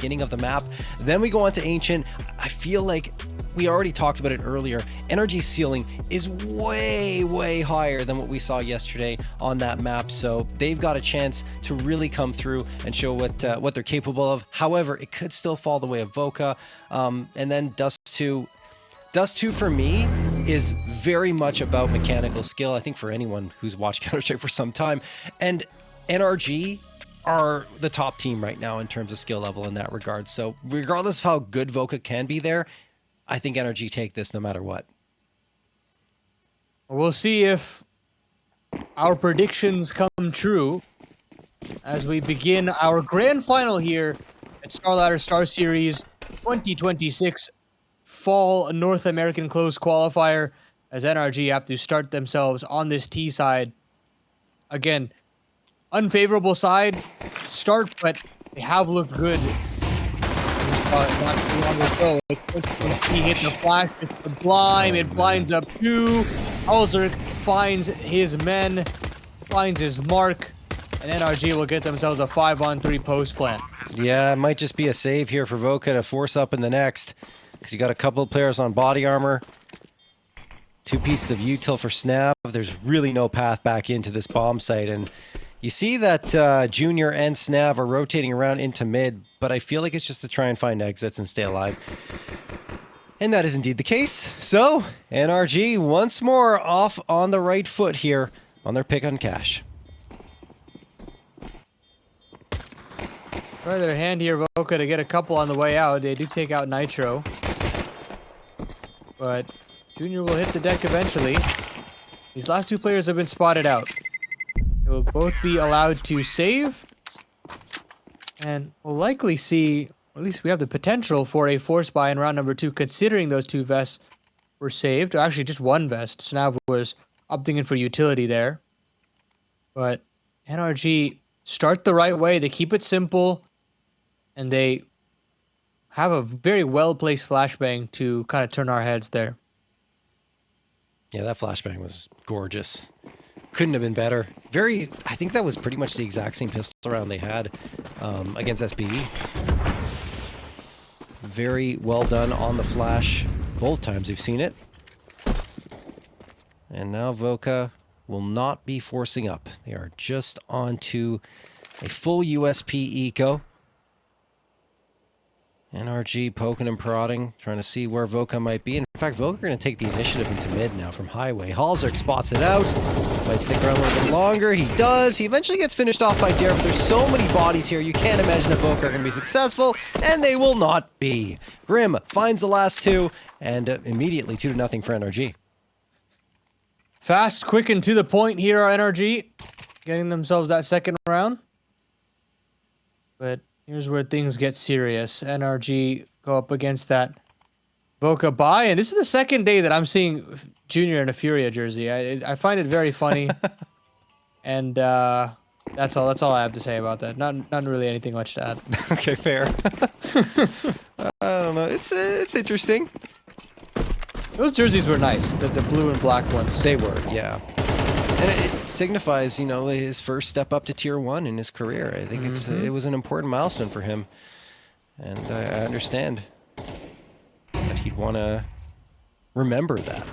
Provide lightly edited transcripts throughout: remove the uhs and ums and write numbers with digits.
beginning of the map. Then we go on to Ancient. I feel like we already talked about it earlier. NRG's ceiling is way, way higher than what we saw yesterday on that map. So they've got a chance to really come through and show what they're capable of. However, it could still fall the way of Voca. And then Dust 2. Dust 2 for me is very much about mechanical skill. I think for anyone who's watched Counter-Strike for some time. And NRG are the top team right now in terms of skill level in that regard. So regardless of how good Voca can be there, I think NRG take this no matter what. We'll see if our predictions come true as we begin our grand final here at StarLadder StarSeries 2026 Fall North American Closed Qualifier, as NRG have to start themselves on this T side. Again, unfavorable side start, but they have looked good. Not too long ago. He hit the flash, it's the blind, it blinds up 2. Alzerk finds his men, finds his mark, and NRG will get themselves a 5-on-3 post plan. Yeah, it might just be a save here for Voca to force up in the next, because you got a couple of players on body armor. 2 pieces of util for Snav. There's really no path back into this bomb site, and you see that Junior and Snav are rotating around into mid, but I feel like it's just to try and find exits and stay alive. And that is indeed the case. So, NRG once more off on the right foot here on their pick on cash. Try their hand here, Voca, to get a couple on the way out. They do take out Nitro. But Junior will hit the deck eventually. These last 2 players have been spotted out. They will both be allowed to save. And we'll likely see, or at least we have the potential for a force buy in round number 2, considering those 2 vests were saved. Or actually, just 1 vest. Snav was opting in for utility there. But NRG start the right way. They keep it simple. And they have a very well-placed flashbang to kind of turn our heads there. Yeah, that flashbang was gorgeous. Couldn't have been better. I think that was pretty much the exact same pistol round they had against SBE. Very well done on the flash. Both times we've seen it. And now Voca will not be forcing up. They are just onto a full USP eco. NRG poking and prodding, trying to see where Voca might be. In fact, Voca are going to take the initiative into mid now from highway. Halzerk spots it out. Might stick around a little bit longer. He does. He eventually gets finished off by Dare, but there's so many bodies here, you can't imagine that Voca are going to be successful, and they will not be. Grim finds the last 2, and immediately 2-0 for NRG. Fast, quick, and to the point here are NRG, getting themselves that second round. But here's where things get serious. NRG go up against that Voca buy, and this is the second day that I'm seeing Junior in a Furia jersey. I find it very funny, and that's all I have to say about that. Not really anything much to add. Okay, fair. I don't know. It's interesting. Those jerseys were nice, the blue and black ones. They were, yeah. And it signifies, you know, his first step up to tier 1 in his career. I think it was an important milestone for him, and I understand that he'd want to remember that.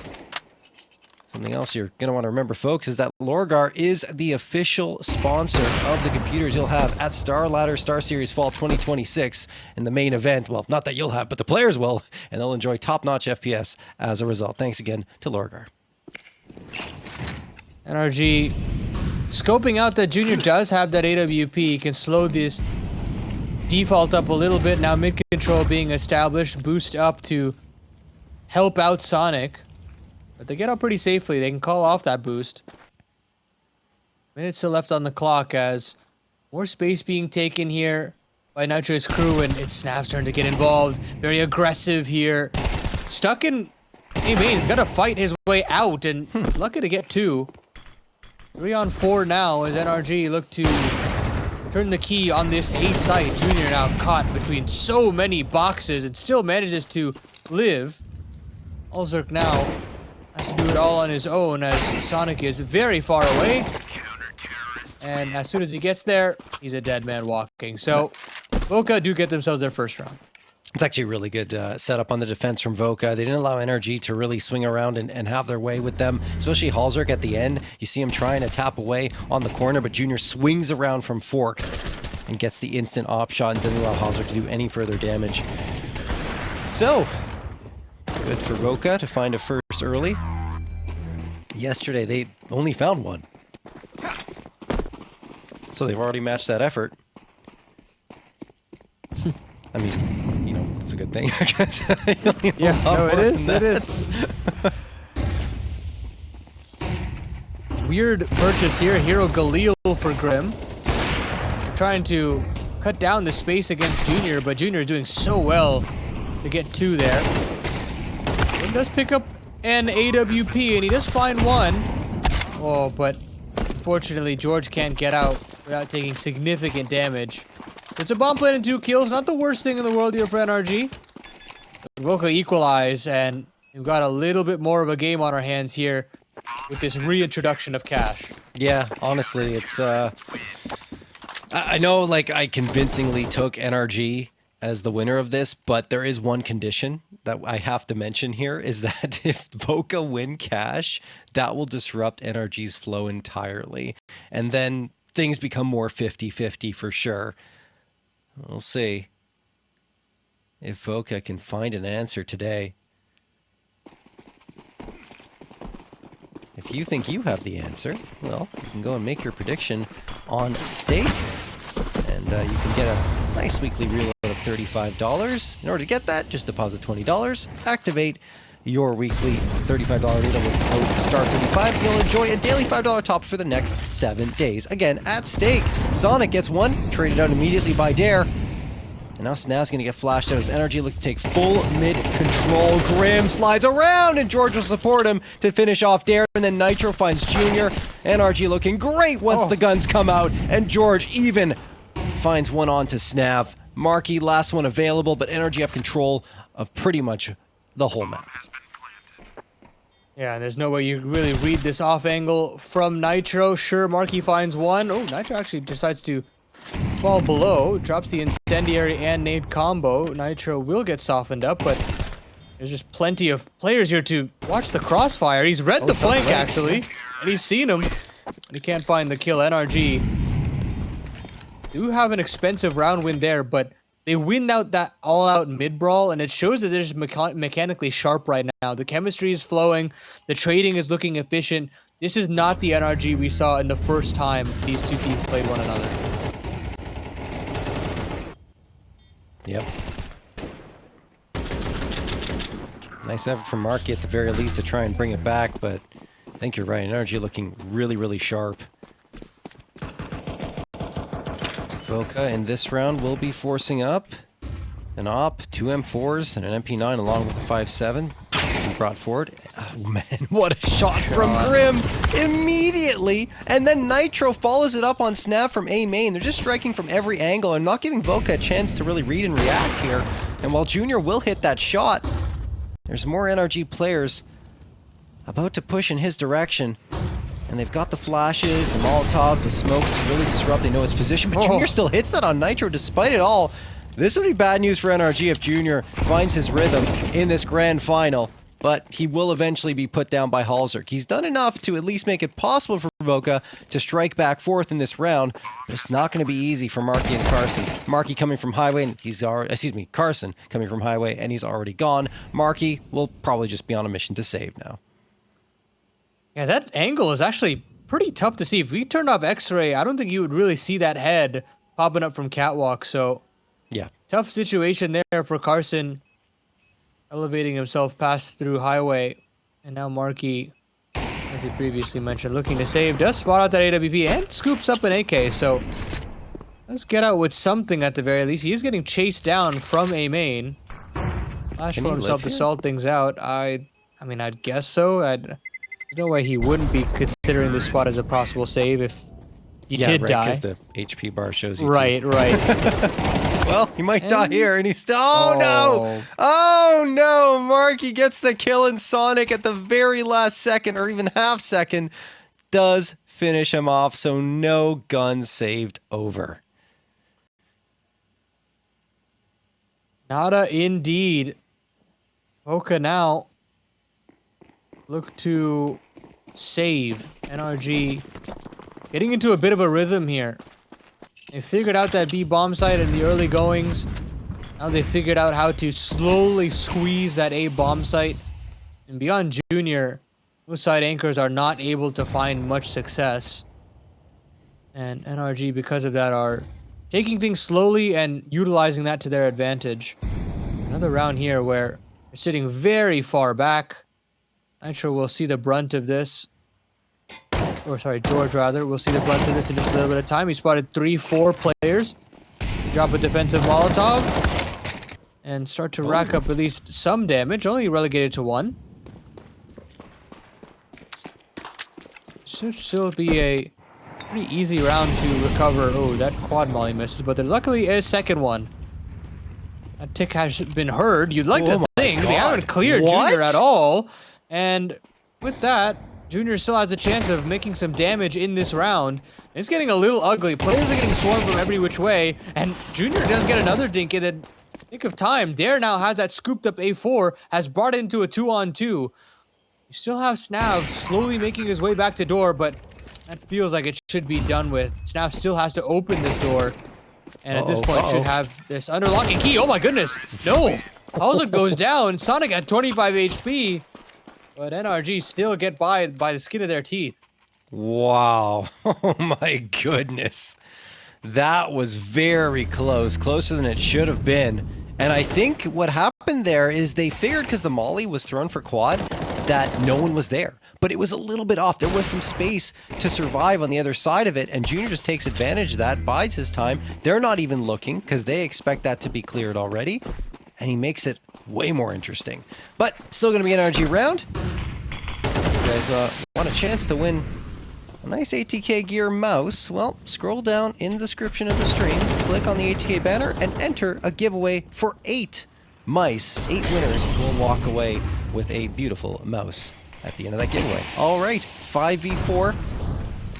Something else you're going to want to remember, folks, is that Lorgar is the official sponsor of the computers you'll have at StarLadder StarSeries Fall 2026 in the main event. Well, not that you'll have, but the players will, and they'll enjoy top-notch FPS as a result. Thanks again to Lorgar. NRG scoping out that Junior does have that AWP, can slow this default up a little bit. Now mid control being established, boost up to help out Sonic. But they get out pretty safely. They can call off that boost. Minutes still left on the clock as more space being taken here by Nitro's crew, and it's Snav's turn to get involved. Very aggressive here. Stuck in A main. He's got to fight his way out, and lucky to get 2. 3 on 4 now as NRG look to turn the key on this A site. Junior now caught between so many boxes and still manages to live. Alzerk now has to do it all on his own as Sonic is very far away. And as soon as he gets there, he's a dead man walking. So Voca do get themselves their first round. It's actually a really good setup on the defense from Voca. They didn't allow NRG to really swing around and have their way with them, especially Halzerk at the end. You see him trying to tap away on the corner, but Junior swings around from Fork and gets the instant op shot and doesn't allow Halzerk to do any further damage. So, good for Voca to find a first early. Yesterday, they only found one. So they've already matched that effort. I mean, you know, it's a good thing, I guess. Yeah, no, it is. It is. Weird purchase here. Hero Galil for Grim. Trying to cut down the space against Junior, but Junior is doing so well to get 2 there. Grim does pick up an AWP, and he does find 1. Oh, but unfortunately, George can't get out without taking significant damage. It's a bomb plant and 2 kills. Not the worst thing in the world here for NRG. Voca equalize, and we've got a little bit more of a game on our hands here with this reintroduction of Cash. Yeah, honestly, it's... I know, like, I convincingly took NRG as the winner of this, but there is one condition that I have to mention here, is that if Voca win Cash, that will disrupt NRG's flow entirely. And then things become more 50-50 for sure. We'll see if Voca can find an answer today. If you think you have the answer, well, you can go and make your prediction on stake. And you can get a nice weekly reload of $35. In order to get that, just deposit $20. Activate your weekly $35 reload with code STAR35. You'll enjoy a daily $5 top for the next 7 days. Again, at stake. Sonic gets 1, traded out immediately by Dare. And now Snav's going to get flashed out as NRG look to take full mid-control. Grim slides around, and George will support him to finish off Dare. And then Nitro finds Junior. NRG looking great once the guns come out. And George even finds one on to Snav. Marky, last one available, but NRG have control of pretty much the whole map. Yeah, there's no way you really read this off angle from Nitro. Sure, Marky finds 1. Oh, Nitro actually decides to fall below, drops the incendiary and nade combo. Nitro will get softened up, but there's just plenty of players here to watch the crossfire. He's read the flank actually, and he's seen him, but he can't find the kill. NRG do have an expensive round win there, but they win out that all-out mid-brawl, and it shows that they're just mechanically sharp right now. The chemistry is flowing, the trading is looking efficient. This is not the NRG we saw in the first time these two teams played one another. Yep. Nice effort from Marky at the very least to try and bring it back, but I think you're right. NRG looking really, really sharp. Voca in this round will be forcing up an op, 2 M4s, and an MP9 along with the 5.7. Brought forward. Oh man, what a shot from Grim immediately. And then Nitro follows it up on Snap from A main. They're just striking from every angle and not giving Voca a chance to really read and react here. And while Junior will hit that shot, there's more NRG players about to push in his direction. And they've got the flashes, the Molotovs, the smokes to really disrupt. They know his position, but Junior still hits that on Nitro despite it all. This would be bad news for NRG if Junior finds his rhythm in this grand final. But he will eventually be put down by Halzerk. He's done enough to at least make it possible for Voca to strike back fourth in this round, but it's not going to be easy for Marky and Carson. Marky coming from highway, and he's already, Carson coming from highway, and he's already gone. Marky will probably just be on a mission to save now. Yeah, that angle is actually pretty tough to see. If we turned off X-ray, I don't think you would really see that head popping up from catwalk. So, yeah, tough situation there for Carson. Elevating himself past through highway, and now Marky, as he previously mentioned, looking to save, does spot out that AWP and scoops up an AK, so let's get out with something at the very least. He is getting chased down from A main. Flash for himself to salt things out. I mean, I'd guess so. There's no way he wouldn't be considering this spot as a possible save if he did die. Because the HP bar shows you. Right. Well, he might die here, and he's still... Oh, no! Oh, no! Marky gets the kill, and Sonic at the very last second, or even half second, does finish him off, so no gun saved over. Nada indeed. Voca now look to save. NRG getting into a bit of a rhythm here. They figured out that B bomb site in the early goings. Now they figured out how to slowly squeeze that A bomb site. And beyond Junior, those side anchors are not able to find much success. And NRG, because of that, are taking things slowly and utilizing that to their advantage. Another round here where they're sitting very far back. Nitro will see the brunt of this. Or sorry, George rather. We'll see the brunt of this in just a little bit of time. He spotted 3-4 players. Drop a defensive Molotov. And start to rack up at least some damage. Only relegated to 1. Should still be a pretty easy round to recover. Oh, that quad molly misses, but there luckily is a second one. That tick has been heard. You'd like to think they haven't cleared Junior at all. And with that, Junior still has a chance of making some damage in this round. It's getting a little ugly. Players are getting swarmed from every which way, and Junior does get another dink in the nick of time. Dare now has that scooped up A4, has brought it into a 2-on-2. You still have Snav slowly making his way back to door, but that feels like it should be done with. Snav still has to open this door, and at this point should have this underlocking key. Oh my goodness, no! Also goes down. Sonic at 25 HP, but NRG still get by the skin of their teeth. Wow. Oh my goodness. That was very close. Closer than it should have been. And I think what happened there is they figured, because the molly was thrown for quad, that no one was there. But it was a little bit off. There was some space to survive on the other side of it, and Junior just takes advantage of that, bides his time. They're not even looking, because they expect that to be cleared already. And he makes it way more interesting. But still going to be an NRG round. You guys want a chance to win a nice ATK gear mouse? Well, scroll down in the description of the stream, click on the ATK banner, and enter a giveaway for 8 mice. 8 winners will walk away with a beautiful mouse at the end of that giveaway. All right, 5v4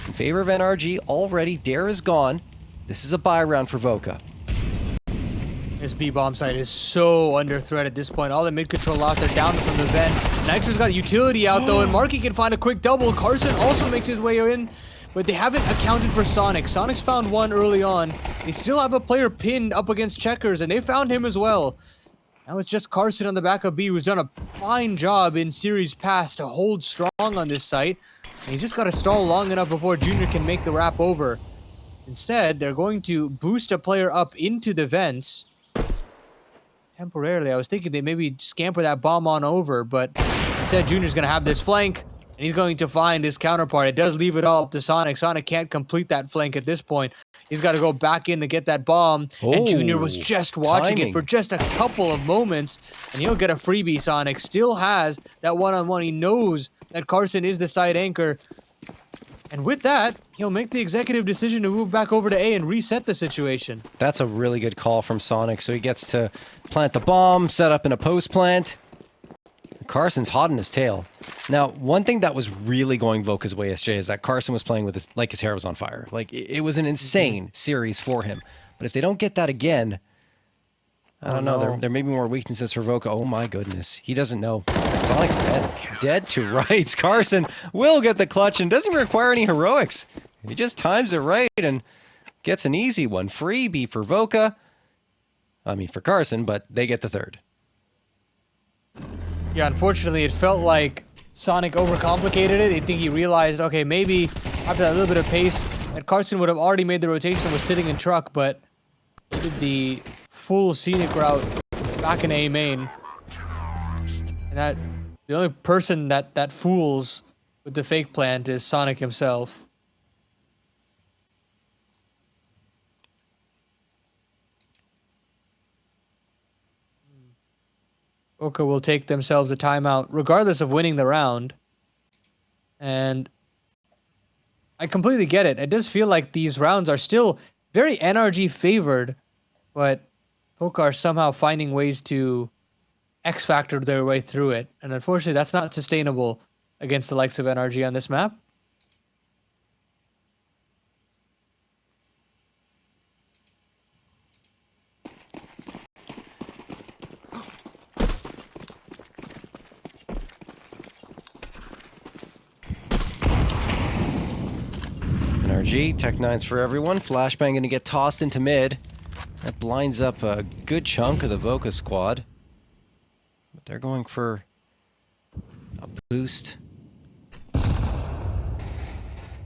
in favor of NRG already. Dare is gone. This is a buy round for Voca. This B-bomb site is so under threat at this point. All the mid-control lots are down from the vent. Nitro's got utility out though, and Marky can find a quick double. Carson also makes his way in, but they haven't accounted for Sonic. Sonic's found one early on. They still have a player pinned up against Checkers, and they found him as well. Now it's just Carson on the back of B, who's done a fine job in series past to hold strong on this site. And he just got to stall long enough before Junior can make the wrap over. Instead, they're going to boost a player up into the vents. Temporarily, I was thinking they maybe scamper that bomb on over, but instead Junior's going to have this flank, and he's going to find his counterpart. It does leave it all up to Sonic. Sonic can't complete that flank at this point. He's got to go back in to get that bomb, and Junior was just watching it for just a couple of moments, and he'll get a freebie. Sonic still has that one-on-one. He knows that Carson is the side anchor, and with that, he'll make the executive decision to move back over to A and reset the situation. That's a really good call from Sonic. So he gets to plant the bomb, set up in a post plant. Carson's hot in his tail. Now, one thing that was really going Voca's way, SJ, is that Carson was playing with his, like his hair was on fire. Like, it was an insane series for him. But if they don't get that again, I don't know. There may be more weaknesses for Voca. Oh my goodness. He doesn't know. Sonic's dead. Dead to rights. Carson will get the clutch and doesn't even require any heroics. He just times it right and gets an easy one. Freebie for Voca. I mean, for Carson, but they get the third. Yeah, unfortunately, it felt like Sonic overcomplicated it. I think he realized, okay, maybe after that little bit of pace, that Carson would have already made the rotation and was sitting in truck, but he did the full scenic route back in A main. And that the only person that fools with the fake plant is Sonic himself. Voca will take themselves a timeout regardless of winning the round. And I completely get it. It does feel like these rounds are still very NRG favored, but Voca are somehow finding ways to X-factor their way through it. And unfortunately, that's not sustainable against the likes of NRG on this map. NRG. Tech 9s for everyone. Flashbang going to get tossed into mid. That blinds up a good chunk of the Voca squad. But they're going for a boost.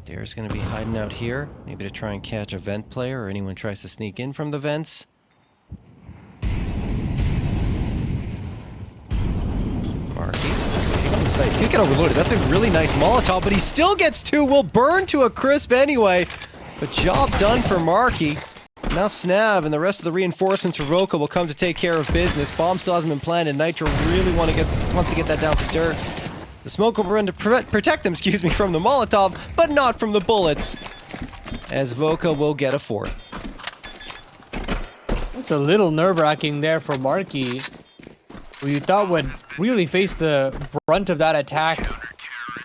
Dare's going to be hiding out here. Maybe to try and catch a vent player or anyone tries to sneak in from the vents. Marky waiting on the site. Could get overloaded. That's a really nice Molotov, but he still gets two. Will burn to a crisp anyway. But job done for Marky. Now Snav and the rest of the reinforcements for Voca will come to take care of business. Bomb still hasn't been planted. Nitro really wants to get that down to dirt. The smoke will run to protect him, from the Molotov, but not from the bullets. As Voca will get a fourth. It's a little nerve-wracking there for Marky, who you thought would really face the brunt of that attack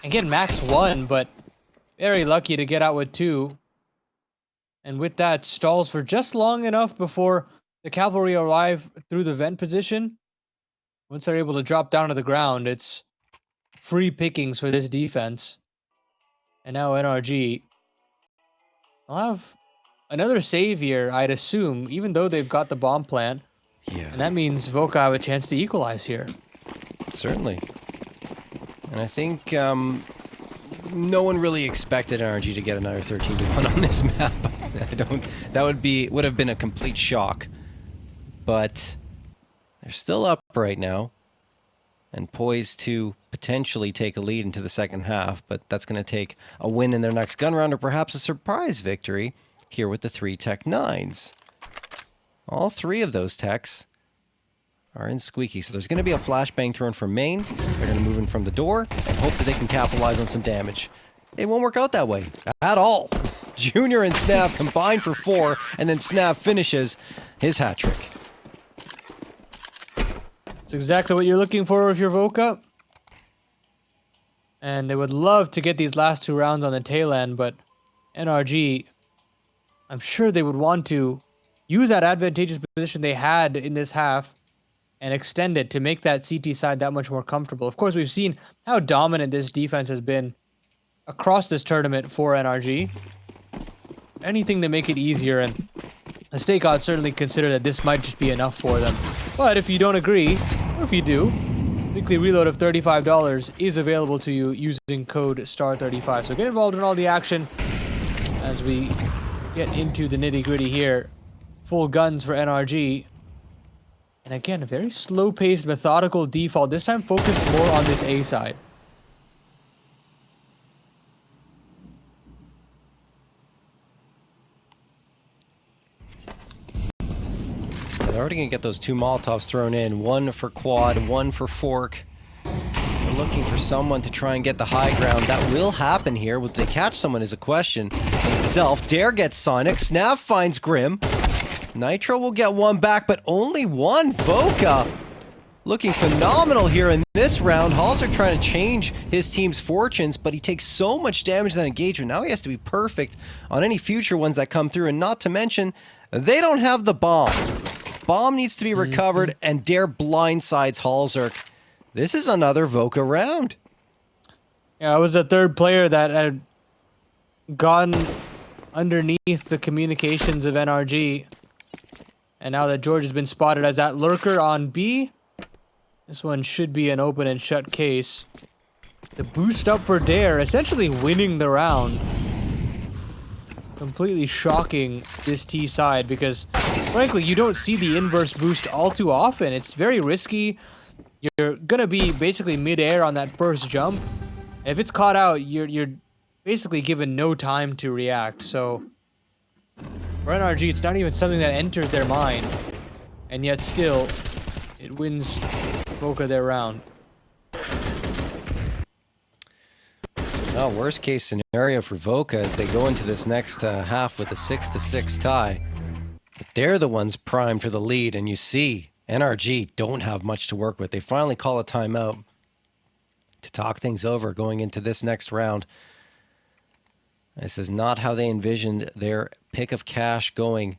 and get max 1, but very lucky to get out with 2. And with that, stalls for just long enough before the cavalry arrive through the vent position. Once they're able to drop down to the ground, it's free pickings for this defense. And now NRG will have another save here, I'd assume, even though they've got the bomb plant. Yeah. And that means Voca have a chance to equalize here. Certainly. And I think no one really expected NRG to get another 13-1 on this map. That would have been a complete shock. But they're still up right now and poised to potentially take a lead into the second half, but that's going to take a win in their next gun round or perhaps a surprise victory here with the 3 Tech 9s. All 3 of those techs are in squeaky, so there's going to be a flashbang thrown from main. They're going to move in from the door and hope that they can capitalize on some damage. It won't work out that way at all. Junior and Snav combine for 4, and then Snav finishes his hat trick. It's exactly what you're looking for if you're Voca. And they would love to get these last 2 rounds on the tail end, but NRG, I'm sure they would want to use that advantageous position they had in this half and extend it to make that CT side that much more comfortable. Of course, we've seen how dominant this defense has been across this tournament for NRG. Anything to make it easier, and the stake odds certainly consider that this might just be enough for them. But if you don't agree, or if you do, weekly reload of $35 is available to you using code STAR35. So get involved in all the action as we get into the nitty-gritty here. Full guns for NRG. And again, a very slow-paced, methodical default. This time focused more on this A side. They're already going to get those 2 Molotovs thrown in. 1 for quad, 1 for fork. They're looking for someone to try and get the high ground. That will happen here. Will they catch someone is a question in itself. Dare gets Sonic. Snav finds Grim. Nitro will get 1 back, but only 1. Voca looking phenomenal here in this round. Halzer trying to change his team's fortunes, but he takes so much damage in that engagement. Now he has to be perfect on any future ones that come through, and not to mention, they don't have the bomb. Bomb needs to be recovered, and Dare blindsides Halzerk. This is another Voca round. Yeah, I was the 3rd player that had gone underneath the communications of NRG. And now that George has been spotted as that lurker on B, this one should be an open and shut case. The boost up for Dare, essentially winning the round. Completely shocking this T side because, frankly, you don't see the inverse boost all too often. It's very risky. You're gonna be basically mid-air on that first jump. If it's caught out, you're basically given no time to react. So for NRG, it's not even something that enters their mind, and yet still, it wins Voca their round. Now, worst case scenario for Voca as they go into this next half with a 6-6 tie. But they're the ones primed for the lead, and you see NRG don't have much to work with. They finally call a timeout to talk things over going into this next round. This is not how they envisioned their pick of cash going.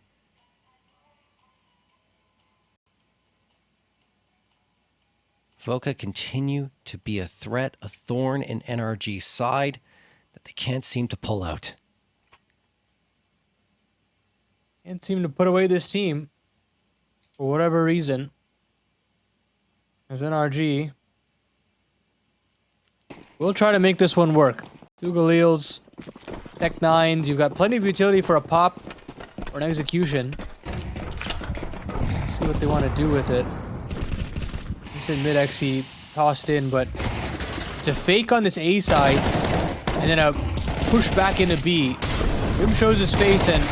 Voca continue to be a threat, a thorn in NRG's side that they can't seem to pull out. Can't seem to put away this team for whatever reason. As NRG we'll try to make this one work. 2 Galils, Tech 9s. You've got plenty of utility for a pop or an execution. Let's see what they want to do with it. He said mid-XE tossed in, but it's a fake on this A side and then a push back into B. Rim shows his face, and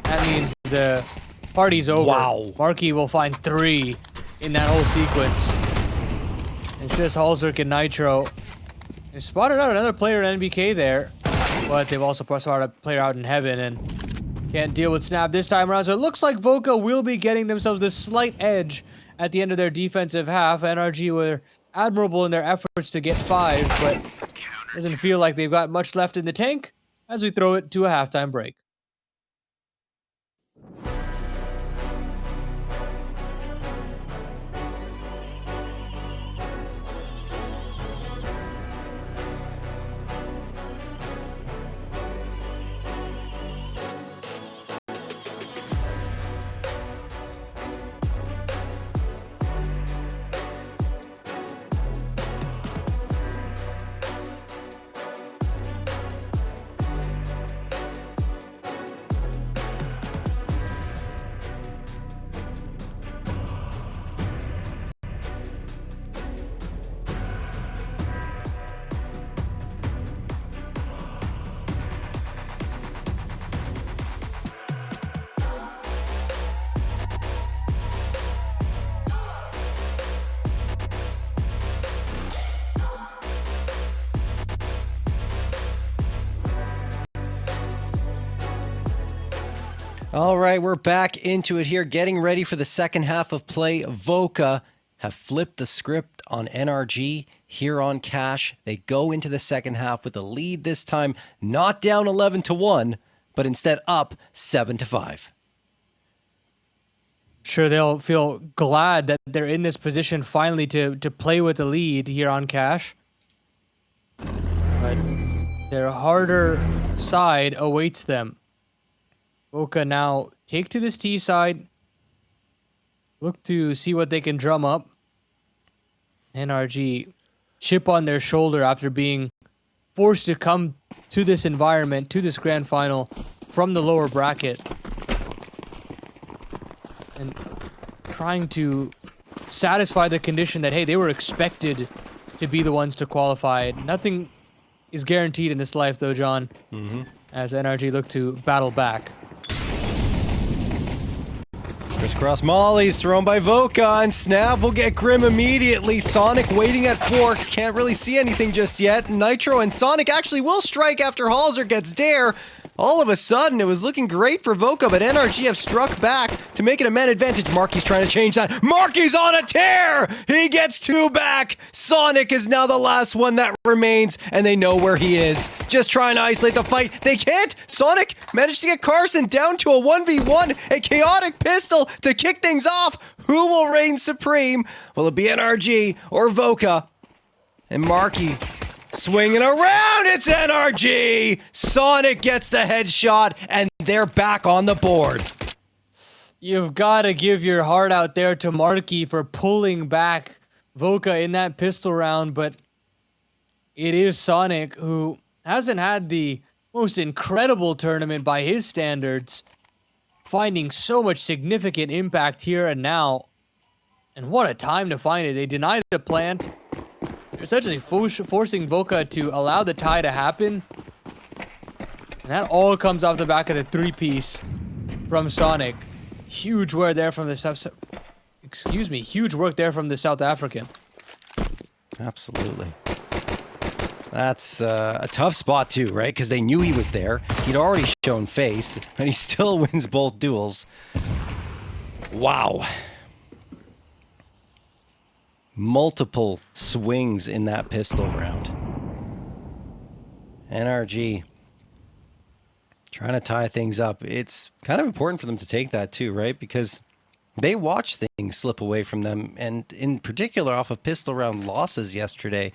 that means the party's over. Wow. Marky will find 3 in that whole sequence. It's just Halzerk and Nitro. They spotted out another player in NBK there, but they've also spotted a player out in Heaven and can't deal with Snap this time around. So it looks like Voca will be getting themselves this slight edge at the end of their defensive half. NRG were admirable in their efforts to get 5, but doesn't feel like they've got much left in the tank as we throw it to a halftime break. All right, we're back into it here, getting ready for the second half of play. Voca have flipped the script on NRG here on Cash. They go into the second half with a lead this time, not down 11-1, but instead up 7-5. Sure, they'll feel glad that they're in this position finally to play with the lead here on Cash. But their harder side awaits them. Voca now take to this T side. Look to see what they can drum up. NRG chip on their shoulder after being forced to come to this environment, to this grand final from the lower bracket. And trying to satisfy the condition that, hey, they were expected to be the ones to qualify. Nothing is guaranteed in this life, though, John. As NRG look to battle back. Crisscross mollies thrown by Voca, and Snap will get Grim immediately. Sonic waiting at fork, can't really see anything just yet. Nitro and Sonic actually will strike after Halzer gets Dare. All of a sudden, it was looking great for Voca, but NRG have struck back to make it a man advantage. Marky's trying to change that. Marky's on a tear! He gets 2 back! Sonic is now the last one that remains, and they know where he is. Just trying to isolate the fight. They can't! Sonic managed to get Carson down to a 1v1, a chaotic pistol to kick things off. Who will reign supreme? Will it be NRG or Voca? And Marky swinging around, it's NRG! Sonic gets the headshot, and they're back on the board. You've got to give your heart out there to Marky for pulling back Voca in that pistol round, but it is Sonic who hasn't had the most incredible tournament by his standards, finding so much significant impact here and now. And what a time to find it. They denied the plant, essentially forcing Voca to allow the tie to happen. And that all comes off the back of the 3-piece from Sonic. Huge work there from the huge work there from the South African. Absolutely. That's a tough spot too, right? Because they knew he was there. He'd already shown face, and he still wins both duels. Wow. Multiple swings in that pistol round. NRG trying to tie things up. It's kind of important for them to take that too, right? Because they watch things slip away from them, and in particular off of pistol round losses yesterday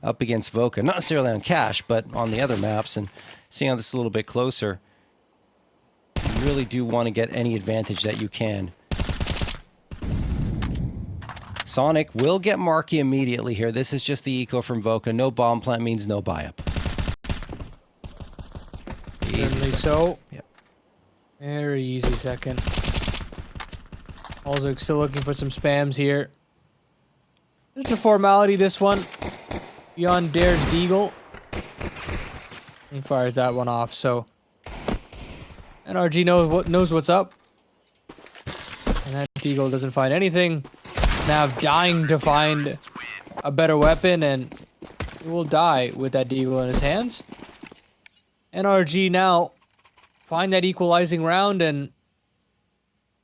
up against Voca. Not necessarily on Cash, but on the other maps, and seeing how this is a little bit closer. You really do want to get any advantage that you can. Sonic will get Marky immediately here. This is just the eco from Voca. No bomb plant means no buy-up. Certainly so. Yep. Very easy second. Also still looking for some spams here. Just a formality, this one. Beyond Dare's Deagle. He fires that one off, so NRG knows what's up. And that Deagle doesn't find anything. Nav dying to find a better weapon, and he will die with that Deagle in his hands. NRG now find that equalizing round and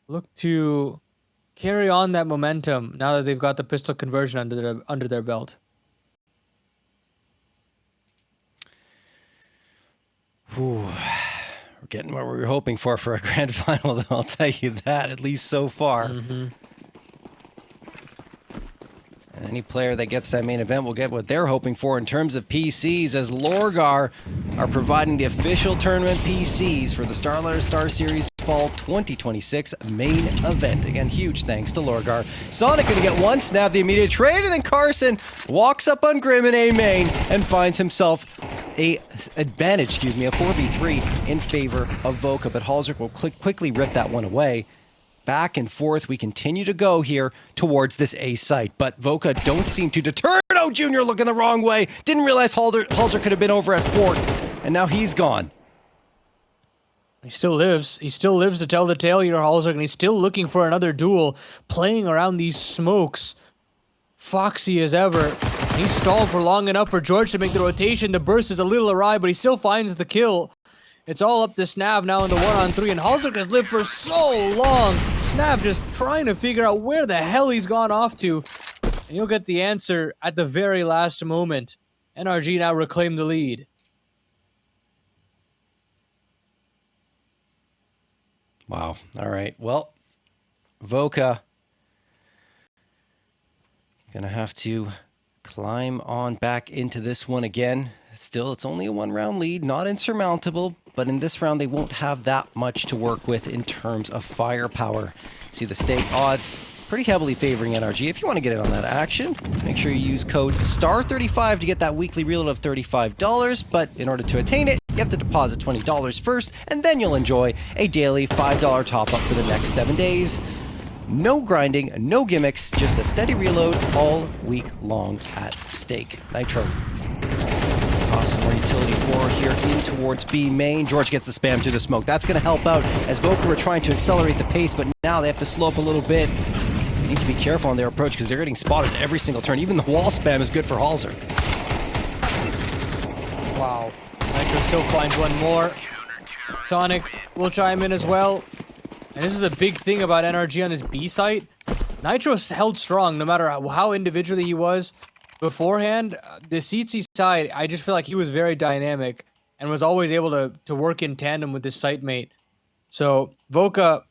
look to carry on that momentum now that they've got the pistol conversion under their belt. Whew. We're getting what we were hoping for a grand final, though, I'll tell you that, at least so far. And any player that gets that main event will get what they're hoping for in terms of PCs, as Lorgar are providing the official tournament PCs for the StarLadder StarSeries Fall 2026 main event. Again, huge thanks to Lorgar. Sonic gonna get one, snap the immediate trade, and then Carson walks up on Grim in A main and finds himself a 4v3 in favor of Voca, but Halzerk will quickly rip that one away. Back and forth, we continue to go here towards this A site, but Voca don't seem to deter. Oh, Junior looking the wrong way. Didn't realize Halzerk could have been over at Fort, and now he's gone. He still lives. He still lives to tell the tale here, Halzerk, and he's still looking for another duel, playing around these smokes. Foxy as ever. He stalled for long enough for George to make the rotation. The burst is a little awry, but he still finds the kill. It's all up to Snav now in the 1-on-3, and Halzerk has lived for so long. Snav just trying to figure out where the hell he's gone off to. And you'll get the answer at the very last moment. NRG now reclaim the lead. Wow. All right. Well, Voca gonna have to climb on back into this one again. Still, it's only a one-round lead, not insurmountable, but in this round, they won't have that much to work with in terms of firepower. See the stake odds pretty heavily favoring NRG. If you want to get in on that action, make sure you use code STAR35 to get that weekly reload of $35, but in order to attain it, you have to deposit $20 first, and then you'll enjoy a daily $5 top-up for the next 7 days. No grinding, no gimmicks, just a steady reload all week long at stake. Nitro. Toss some more utility forward here in towards B main. George gets the spam through the smoke. That's going to help out as Voca were trying to accelerate the pace, but now they have to slow up a little bit. They need to be careful on their approach because they're getting spotted every single turn. Even the wall spam is good for Halzerk. Wow. Nitro still finds one more. Sonic will chime in as well. And this is a big thing about NRG on this B site. Nitro held strong no matter how individually he was beforehand. The CC side, I just feel like he was very dynamic and was always able to work in tandem with his site mate. So Voca,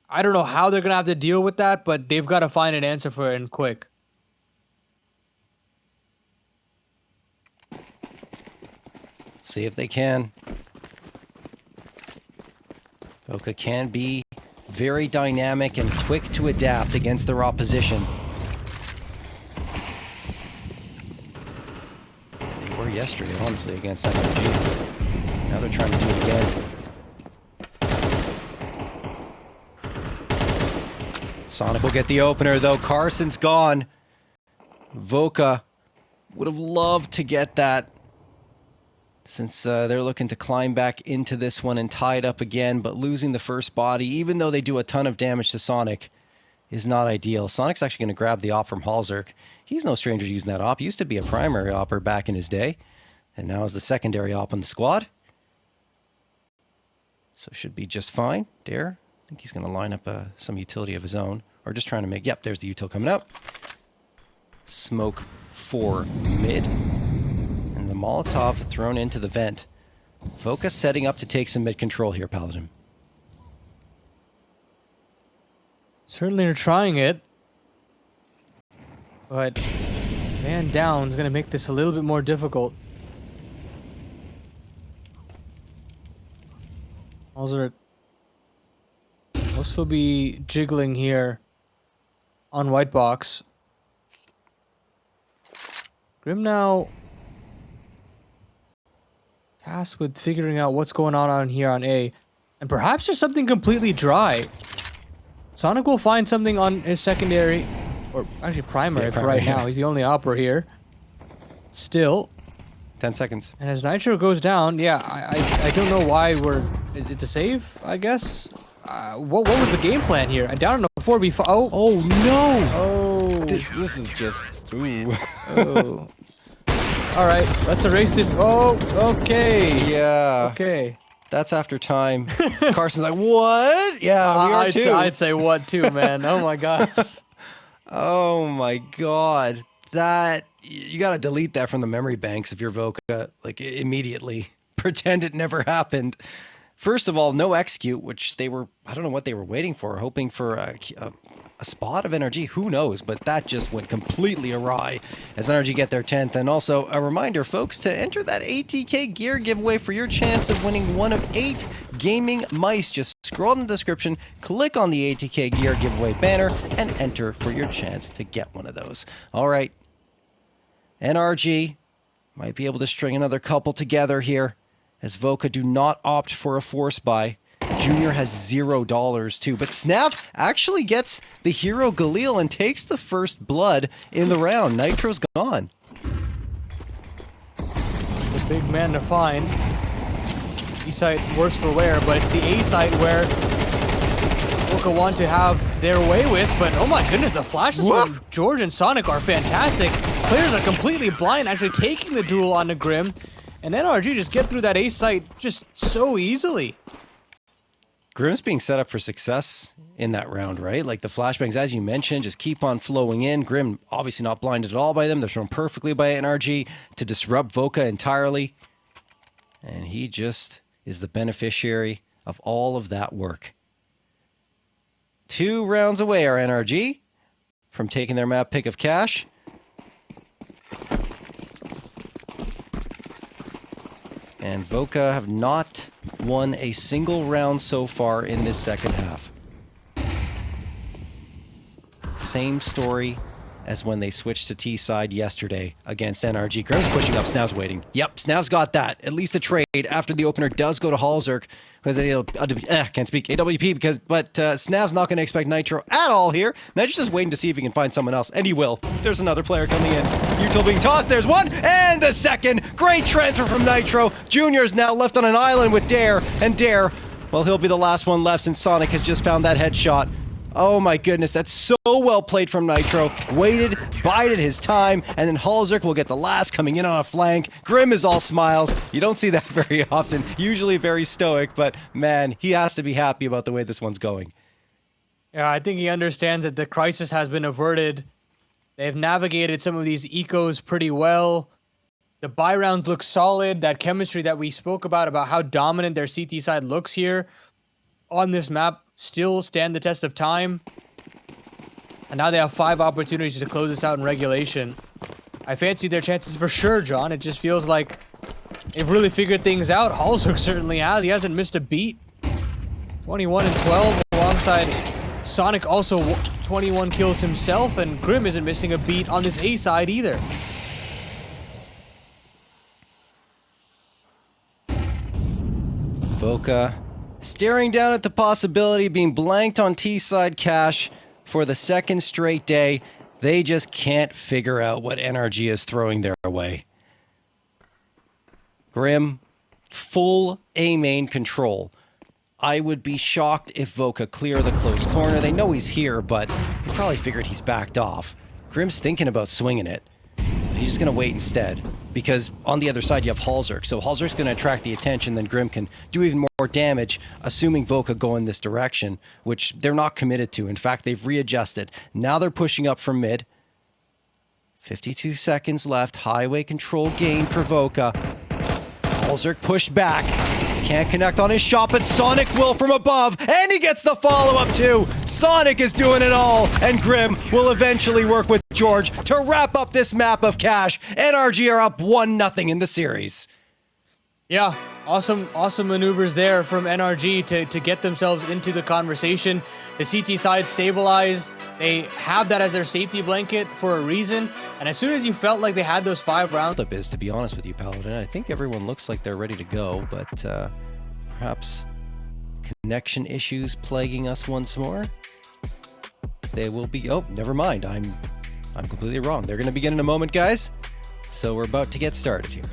I don't know how they're going to have to deal with that, but they've got to find an answer for it and quick. See if they can. Voca can be very dynamic and quick to adapt against their opposition. They were yesterday, honestly, against NRG. Now they're trying to do it again. Sonic will get the opener, though. Carson's gone. Voca would have loved to get that, since they're looking to climb back into this one and tie it up again, but losing the first body, even though they do a ton of damage to Sonic, is not ideal. Sonic's actually going to grab the op from Halzerk. He's no stranger to using that op. He used to be a primary opper back in his day, and now is the secondary op on the squad. So should be just fine. Dare, I think he's going to line up some utility of his own, or just trying to make, yep, there's the util coming up. Smoke for mid. The Molotov thrown into the vent. Voca setting up to take some mid-control here, Paladin. Certainly are trying it. But man down is going to make this a little bit more difficult. Halzerk We'll still be jiggling here on white box. Grim now tasked with figuring out what's going on here on A. And perhaps just something completely dry. Sonic will find something on his secondary, or actually primary for right now. He's the only opera here. Still. 10 seconds. And as Nitro goes down, yeah, I don't know why we're... It's a save, I guess? What was the game plan here? Down in a 4v5. Oh, no! Oh. This is just... Ooh. Oh. Alright, let's erase this. Oh, okay. Yeah. Okay. That's after time. Carson's like, what? Yeah, we are too. I'd say what too, man. Oh my god. Oh my god. That... You gotta delete that from the memory banks if you're Voca, like, immediately. Pretend it never happened. First of all, no execute, which they were... I don't know what they were waiting for, hoping for a spot of NRG. Who knows? But that just went completely awry as NRG get their 10th. And also, a reminder, folks, to enter that ATK gear giveaway for your chance of winning one of 8 gaming mice. Just scroll in the description, click on the ATK gear giveaway banner, and enter for your chance to get one of those. All right. NRG might be able to string another couple together here as Voca do not opt for a force buy. Junior has $0 too, but Snap actually gets the hero Galil and takes the first blood in the round. Nitro's gone. The big man to find. B site worse for wear, but it's the A site where Voca want to have their way with, but oh my goodness, the flashes from George and Sonic are fantastic. Players are completely blind, actually taking the duel on the Grim, and NRG just get through that A site just so easily. Grim's being set up for success in that round, right? Like the flashbangs, as you mentioned, just keep on flowing in. Grim obviously not blinded at all by them. They're thrown perfectly by NRG to disrupt Voca entirely. And he just is the beneficiary of all of that work. 2 rounds away are NRG from taking their map pick of cash. And Voca have not won a single round so far in this second half. Same story as when they switched to T side yesterday against NRG. Grim's pushing up, Snav's waiting. Yep, Snav's got that. At least a trade after the opener does go to Halzerk, who has can't speak AWP, but Snav's not going to expect Nitro at all here. Nitro's just waiting to see if he can find someone else, and he will. There's another player coming in. Util being tossed, there's one, and the second. Great transfer from Nitro. Junior's now left on an island with Dare, and Dare, well, he'll be the last one left since Sonic has just found that headshot. Oh my goodness, that's so well played from Nitro. Waited, bided his time, and then Halzerk will get the last coming in on a flank. Grim is all smiles. You don't see that very often. Usually very stoic, but man, he has to be happy about the way this one's going. Yeah, I think he understands that the crisis has been averted. They've navigated some of these ecos pretty well. The buy rounds look solid. That chemistry that we spoke about how dominant their CT side looks here on this map still stand the test of time. And now they have 5 opportunities to close this out in regulation. I fancy their chances for sure, John. It just feels like they've really figured things out. Halzerk certainly has. He hasn't missed a beat. 21 and 12 alongside Sonic, also 21 kills himself, and Grim isn't missing a beat on this A side either. Voca staring down at the possibility of being blanked on T-side cash for the second straight day. They just can't figure out what NRG is throwing their way. Grim, full A main control. I would be shocked if Voca clear the close corner. They know he's here, but they probably figured he's backed off. Grim's thinking about swinging it. He's just going to wait instead, because on the other side you have Halzerk. So Halzerk's going to attract the attention, then Grim can do even more damage, assuming Voca go in this direction, which they're not committed to. In fact, they've readjusted. Now they're pushing up from mid. 52 seconds left. Highway control gain for Voca. Halzerk pushed back. Can't connect on his shot, but Sonic will from above, and he gets the follow-up too. Sonic is doing it all, and Grim will eventually work with George to wrap up this map of cash. NRG are up 1-0 in the series. Yeah, Awesome maneuvers there from NRG to get themselves into the conversation. The CT side stabilized. They have that as their safety blanket for a reason. And as soon as you felt like they had those 5 rounds... Up is, to be honest with you, Paladin, I think everyone looks like they're ready to go, but perhaps connection issues plaguing us once more. They will be... Oh, never mind. I'm completely wrong. They're going to begin in a moment, guys. So we're about to get started here.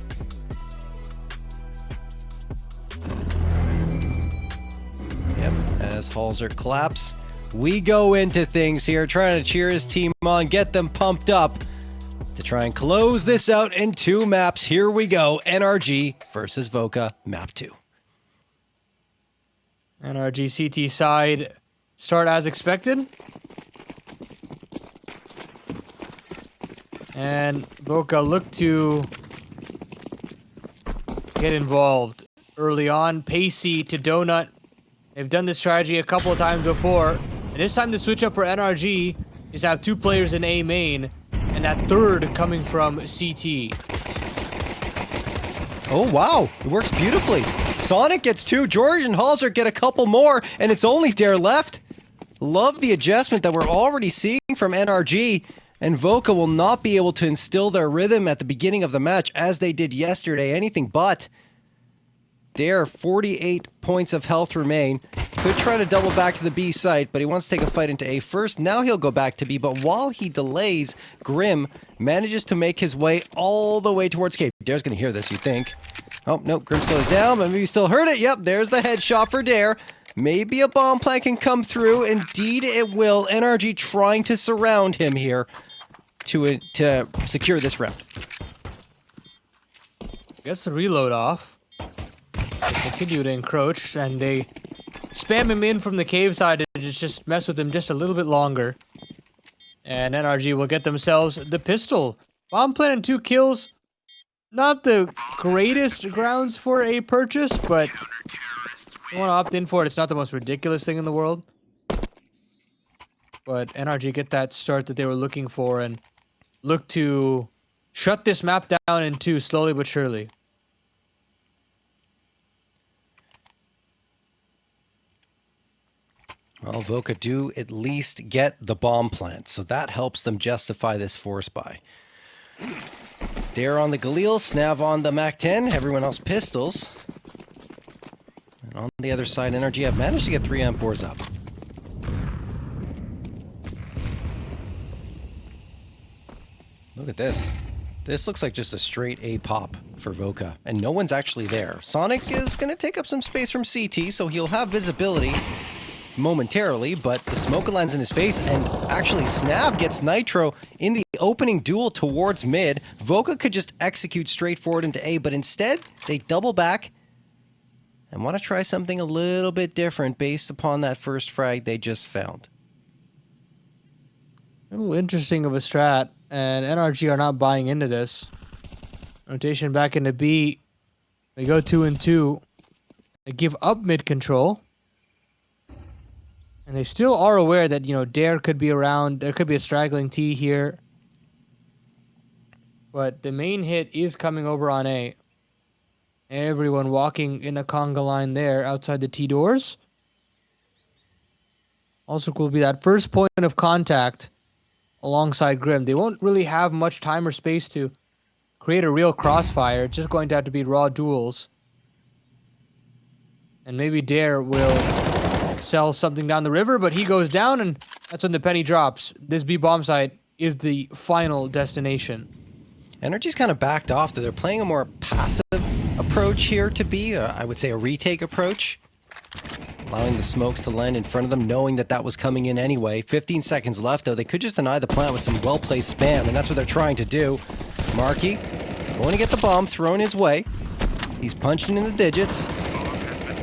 Yep, as Halser claps, we go into things here, trying to cheer his team on, get them pumped up to try and close this out in 2 maps. Here we go, NRG versus Voca, map 2. NRG CT side start as expected. And Voca look to get involved early on. Pacey to Donut. They've done this strategy a couple of times before. And this time the switch up for NRG is have 2 players in A main and that third coming from CT. Oh, wow. It works beautifully. Sonic gets 2. George and Halser get a couple more, and it's only Dare left. Love the adjustment that we're already seeing from NRG. And Voca will not be able to instill their rhythm at the beginning of the match as they did yesterday. Anything but. Dare, 48 points of health remain. Could try to double back to the B site, but he wants to take a fight into A first. Now he'll go back to B, but while he delays, Grim manages to make his way all the way towards K. Dare's going to hear this, you think. Oh, no, Grim slows down, but maybe he still heard it. Yep, there's the headshot for Dare. Maybe a bomb plant can come through. Indeed it will. NRG trying to surround him here to secure this round. Gets the reload off. They continue to encroach, and they spam him in from the cave side to just mess with him just a little bit longer. And NRG will get themselves the pistol. Bomb plant and 2 kills. Not the greatest grounds for a purchase, but you want to opt in for it. It's not the most ridiculous thing in the world. But NRG get that start that they were looking for and look to shut this map down in 2 slowly but surely. Well, Voca do at least get the bomb plant, so that helps them justify this force buy. Dare on the Galil, Snav on the MAC-10, everyone else pistols. And on the other side, NRG have managed to get 3 M4s up. Look at this. This looks like just a straight A pop for Voca, and no one's actually there. Sonic is going to take up some space from CT, so he'll have visibility momentarily, but the smoke lands in his face, and actually Snav gets Nitro in the opening duel towards mid. Voca could just execute straight forward into A, but instead they double back and want to try something a little bit different based upon that first frag they just found. A little interesting of a strat, and NRG are not buying into this. Rotation back into B. They go 2 and 2. They give up mid control. And they still are aware that, you know, Dare could be around. There could be a straggling T here. But the main hit is coming over on A. Everyone walking in a conga line there outside the T doors. Also will be that first point of contact alongside Grim. They won't really have much time or space to create a real crossfire. It's just going to have to be raw duels. And maybe Dare will sell something down the river, but he goes down, and that's when the penny drops. This B bomb site is the final destination. NRG's kind of backed off. They're playing a more passive approach here to B. I would say a retake approach. Allowing the smokes to land in front of them, knowing that that was coming in anyway. 15 seconds left, though. They could just deny the plant with some well-placed spam, and that's what they're trying to do. Marky going to get the bomb thrown his way. He's punching in the digits.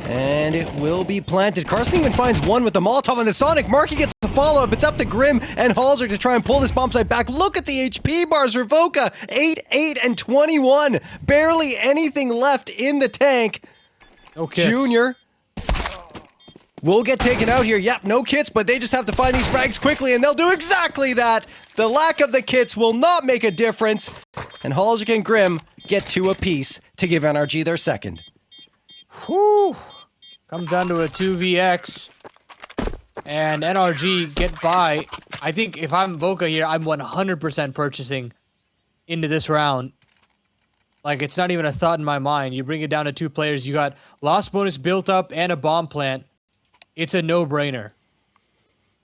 And it will be planted. Carson even finds one with the Molotov on the Sonic. Marky gets the follow-up. It's up to Grim and Halser to try and pull this bomb site back. Look at the HP bars for Voca. 8, 8, and 21. Barely anything left in the tank. No kits. Junior will get taken out here. Yep, no kits, but they just have to find these frags quickly, and they'll do exactly that. The lack of the kits will not make a difference. And Halser and Grim get 2 apiece to give NRG their second. Whew. Comes down to a 2vx. And NRG get by. I think if I'm Voca here, I'm 100% purchasing into this round. Like, it's not even a thought in my mind. You bring it down to 2 players. You got loss bonus built up and a bomb plant. It's a no-brainer.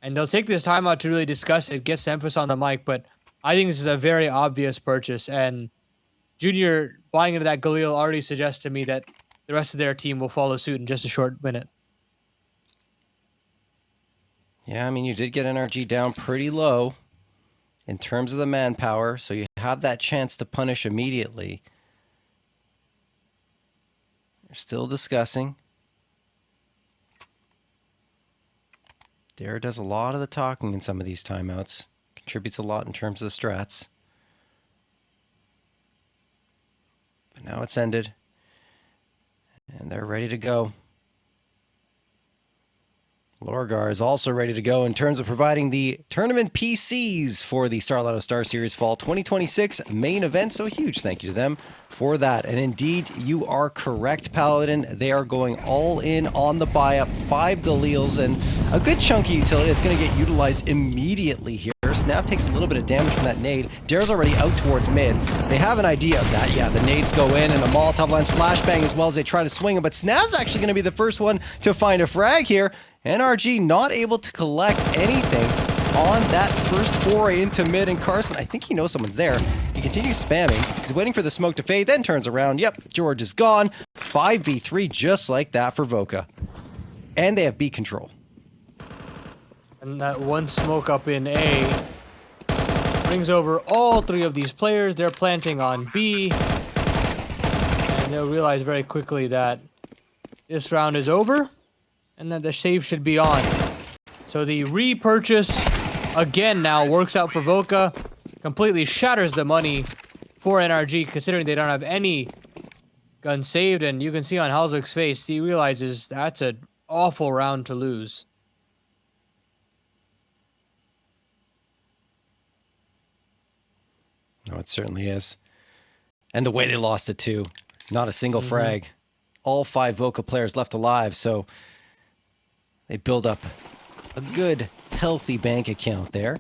And they'll take this time out to really discuss it, get emphasis on the mic, but I think this is a very obvious purchase. And Junior buying into that Galil already suggests to me that the rest of their team will follow suit in just a short minute. Yeah, I mean, you did get NRG down pretty low in terms of the manpower, so you have that chance to punish immediately. You're still discussing. Dare does a lot of the talking in some of these timeouts. Contributes a lot in terms of the strats. But now it's ended. And they're ready to go. Lorgar is also ready to go in terms of providing the tournament PCs for the StarLadder StarSeries Fall 2026 main event. So a huge thank you to them for that. And indeed, you are correct, Paladin. They are going all in on the buy-up. 5 Galils and a good chunky utility that's going to get utilized immediately here. Snap takes a little bit of damage from that nade. Dare's already out towards mid. They have an idea of that. Yeah, the nades go in and the Molotov lands flashbang as well as they try to swing him. But Snap's actually going to be the first one to find a frag here. NRG not able to collect anything on that first foray into mid, and Carson, I think he knows someone's there. He continues spamming. He's waiting for the smoke to fade, then turns around. Yep, George is gone. 5v3 just like that for Voca. And they have B control. And that one smoke up in A brings over all 3 of these players. They're planting on B. And they'll realize very quickly that this round is over and that the save should be on. So the repurchase again now works out for Voca. Completely shatters the money for NRG considering they don't have any guns saved. And you can see on Halzik's face, he realizes that's an awful round to lose. No, it certainly is. And the way they lost it too. Not a single frag. All 5 Voca players left alive, so they build up a good, healthy bank account there.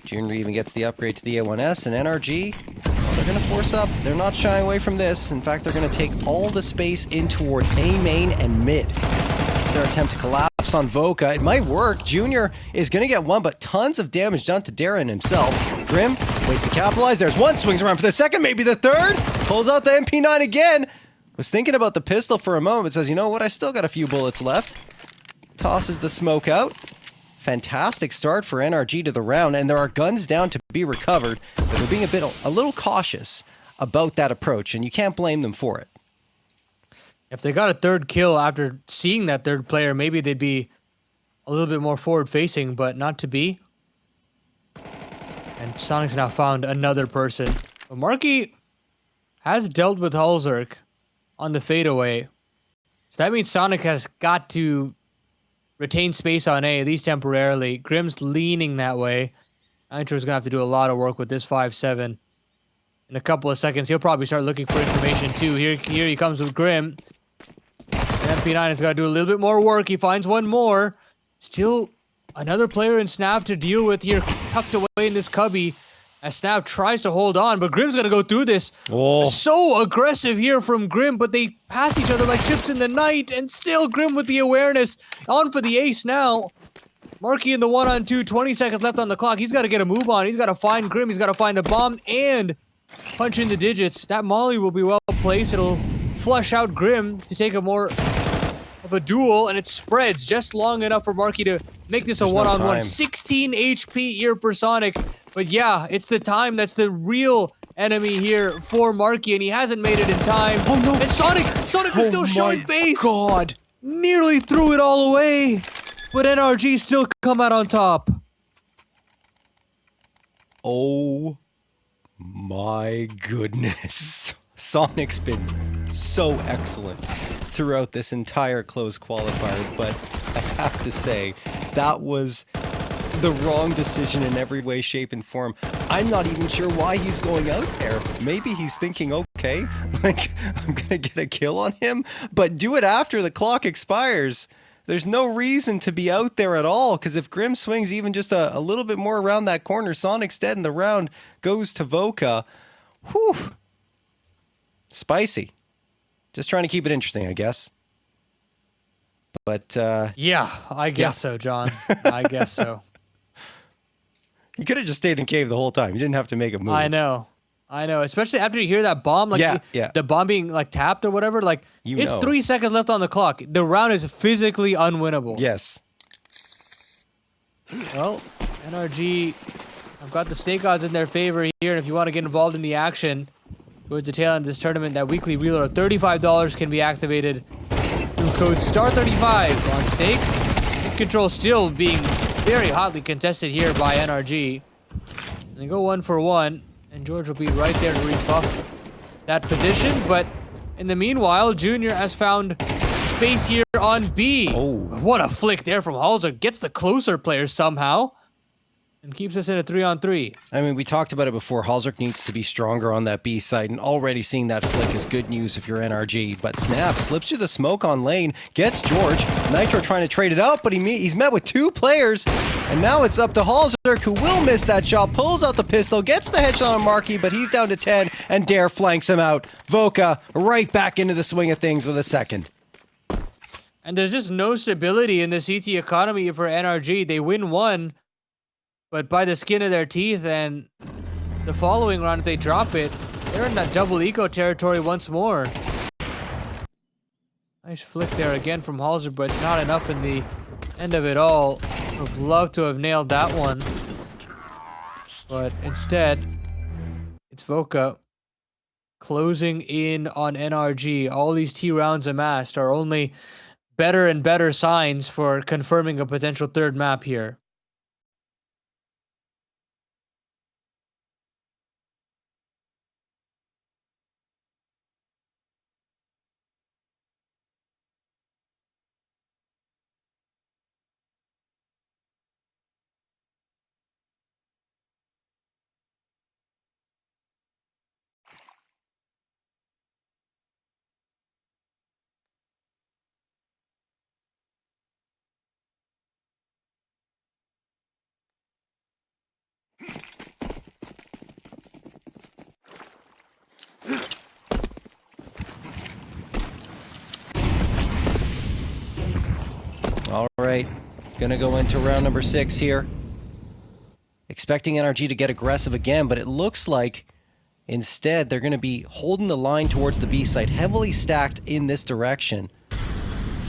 Junior even gets the upgrade to the A1S, and NRG, well, they're going to force up. They're not shying away from this. In fact, they're going to take all the space in towards A main and mid. This is their attempt to collapse on Voca. It might work. Junior is going to get one, but tons of damage done to Darren himself. Grim waits to capitalize. There's one, swings around for the second, maybe the third. Pulls out the MP9 again. Was thinking about the pistol for a moment, but says, you know what, I still got a few bullets left. Tosses the smoke out. Fantastic start for NRG to the round, and there are guns down to be recovered, but they're being a little cautious about that approach, and you can't blame them for it. If they got a 3rd kill after seeing that 3rd player, maybe they'd be a little bit more forward-facing, but not to be. And Sonic's now found another person. But Marky has dealt with Halzerk on the fadeaway. So that means Sonic has got to retain space on A, at least temporarily. Grim's leaning that way. Nitro's going to have to do a lot of work with this 5-7. In a couple of seconds, he'll probably start looking for information too. Here he comes with Grim. And MP9 has got to do a little bit more work. He finds one more. Still another player in Snap to deal with here, tucked away in this cubby. As Snap tries to hold on, but Grim's going to go through this. Oh. So aggressive here from Grim, but they pass each other like ships in the night, and still Grim with the awareness. On for the ace now. Marky in the 1-on-2, 20 seconds left on the clock. He's got to get a move on. He's got to find Grim. He's got to find the bomb and punch in the digits. That molly will be well placed. It'll flush out Grim to take a more of a duel, and it spreads just long enough for Marky to make this a one-on-one. 16 HP here for Sonic. But yeah, it's the time that's the real enemy here for Marky, and he hasn't made it in time. Oh no! And Sonic is still showing face. God! Nearly threw it all away, but NRG still come out on top. Oh my goodness. Sonic's been so excellent throughout this entire closed qualifier, but I have to say, that was the wrong decision in every way, shape, and form. I'm not even sure why he's going out there. Maybe he's thinking, okay, okay? Like, I'm gonna get a kill on him, but do it after the clock expires. There's no reason to be out there at all, because if Grim swings even just a little bit more around that corner, Sonic's dead and the round goes to Voca. Whew. Spicy. Just trying to keep it interesting, I guess. But, yeah, I guess so, John. I guess so. You could have just stayed in cave the whole time. You didn't have to make a move. I know. Especially after you hear that bomb, like the bomb being like tapped or whatever. Like it's 3 seconds left on the clock. The round is physically unwinnable. Yes. Well, NRG, I've got the stake odds in their favor here. And if you want to get involved in the action towards the tail end of this tournament, that weekly reload of $35 can be activated through code STAR35 on stake. Control still being very hotly contested here by NRG. And they go 1 for 1. And George will be right there to rebuff that position. But in the meanwhile, Junior has found space here on B. Oh. What a flick there from Halzer. Gets the closer player somehow. And keeps us in a 3-on-3. I mean, we talked about it before. Halzerk needs to be stronger on that B side, and already seeing that flick is good news if you're NRG. But Snap slips through the smoke on lane, gets George. Nitro trying to trade it out, but he's met with 2 players. And now it's up to Halzerk, who will miss that shot, pulls out the pistol, gets the headshot on Markey, but he's down to 10, and Dare flanks him out. Voca right back into the swing of things with a second. And there's just no stability in the CT economy for NRG. They win 1. But by the skin of their teeth, and the following round, if they drop it, they're in that double eco territory once more. Nice flick there again from Halzer, but not enough in the end of it all. Would love to have nailed that one. But instead, it's Voca closing in on NRG. All these T rounds amassed are only better and better signs for confirming a potential third map here. All right, gonna go into round number 6 here. Expecting NRG to get aggressive again, but it looks like instead they're gonna be holding the line towards the B site, heavily stacked in this direction.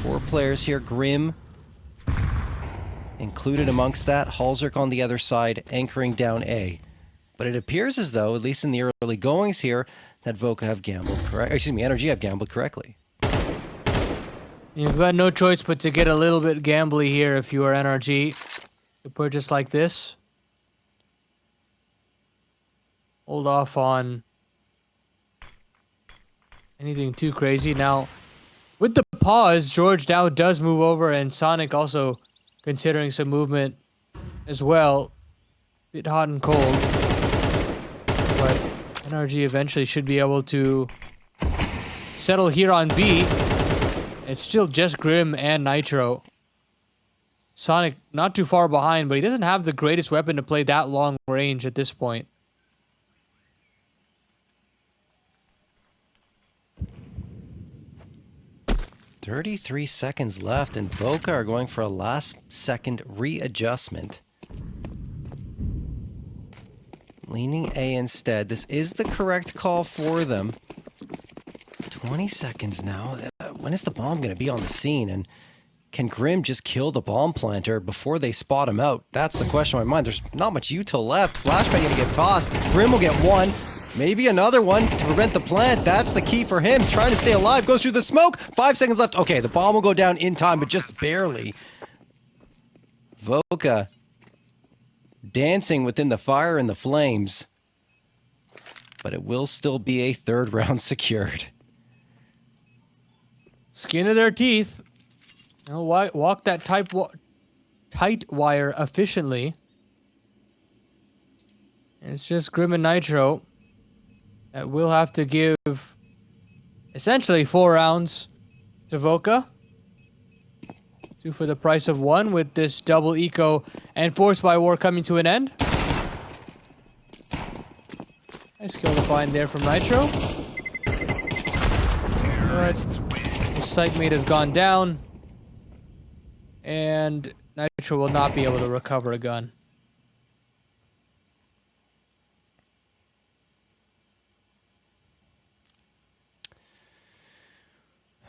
4 players here, Grim included amongst that, Halzerk on the other side, anchoring down A. But it appears as though, at least in the early goings here, that Voca have gambled correct. Excuse me, NRG have gambled correctly. You've got no choice but to get a little bit gambly here if you are NRG. To purchase like this. Hold off on anything too crazy. Now, with the pause, George now does move over, and Sonic also considering some movement as well. Bit hot and cold. But NRG eventually should be able to settle here on B. It's still just Grim and Nitro. Sonic not too far behind, but he doesn't have the greatest weapon to play that long range at this point. "33 seconds left, and Voca are going for a last-second readjustment. Leaning A instead. This is the correct call for them. 20 seconds now. When is the bomb going to be on the scene? And can Grim just kill the bomb planter before they spot him out? That's the question on my mind. There's not much util left. Flashbang going to get tossed. Grim will get one. Maybe another one to prevent the plant. That's the key for him. He's trying to stay alive. Goes through the smoke. 5 seconds left. Okay, the bomb will go down in time, but just barely. Voca dancing within the fire and the flames. But it will still be a third round secured. Skin of their teeth. You know, walk that tight wire efficiently. It's just Grim and Nitro. that will have to give essentially 4 rounds to Voca. 2 for the price of 1 with this double eco and Forced by War coming to an end. Nice kill to find there from Nitro. But his sight mate has gone down. And Nitro will not be able to recover a gun.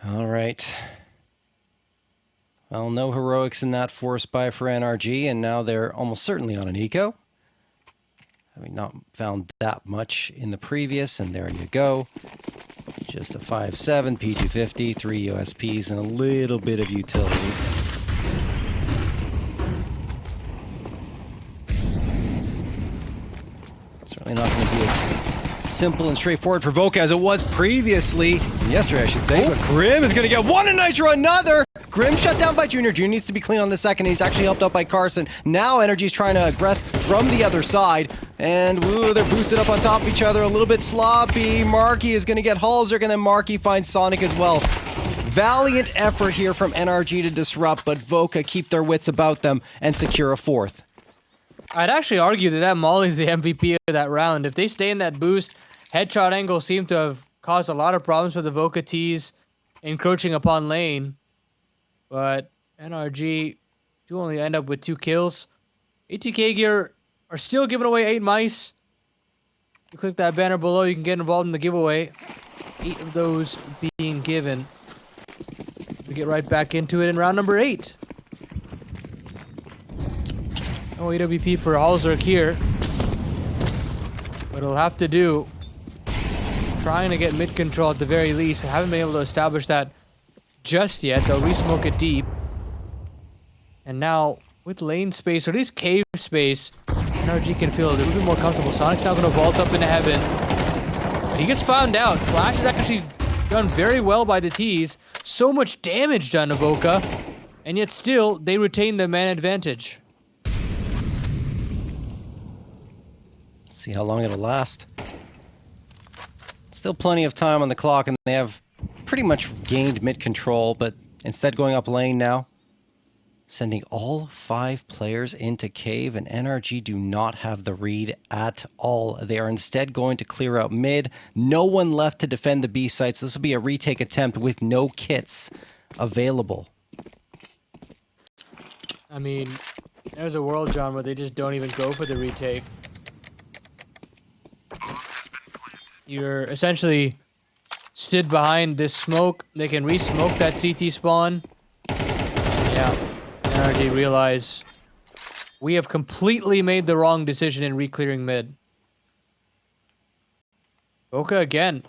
All right. Well, no heroics in that force buy for NRG, and now they're almost certainly on an eco. Having not found that much in the previous, and there you go. Just a 5.7, P250, 3 USPs, and a little bit of utility. Certainly not going to be as simple and straightforward for Voca as it was previously. Yesterday, I should say. But Grim is going to get one and Nitro another. Grim shut down by Junior. Junior needs to be clean on the second. He's actually helped out by Carson. Now NRG's trying to aggress from the other side. And woo, they're boosted up on top of each other. A little bit sloppy. Marky is going to get Halzerk, and then Marky finds Sonic as well. Valiant effort here from NRG to disrupt, but Voca keep their wits about them and secure a 4th. I'd actually argue that Molly's the MVP of that round. If they stay in that boost, headshot angle seemed to have caused a lot of problems for the Voca T's encroaching upon lane. But NRG do only end up with 2 kills. ATK gear are still giving away 8 mice. You click that banner below, you can get involved in the giveaway. 8 of those being given. We get right back into it in round number 8. No AWP for Halzerk here. But it'll have to do. Trying to get mid control at the very least. I haven't been able to establish that just yet. They'll re-smoke it deep. And now, with lane space, or at least cave space, NRG can feel a little bit more comfortable. Sonic's now going to vault up into heaven. But he gets found out. Flash is actually done very well by the T's. So much damage done to Voca. And yet still, they retain the man advantage. See how long it'll last. Still plenty of time on the clock, and they have pretty much gained mid control, but instead going up lane now. Sending all 5 players into cave, and NRG do not have the read at all. They are instead going to clear out mid. No one left to defend the B sites. This will be a retake attempt with no kits available. I mean, there's a world, John, where they just don't even go for the retake. You're essentially stood behind this smoke. They can re-smoke that CT spawn. Yeah, NRG realize we have completely made the wrong decision in re-clearing mid. Voca again,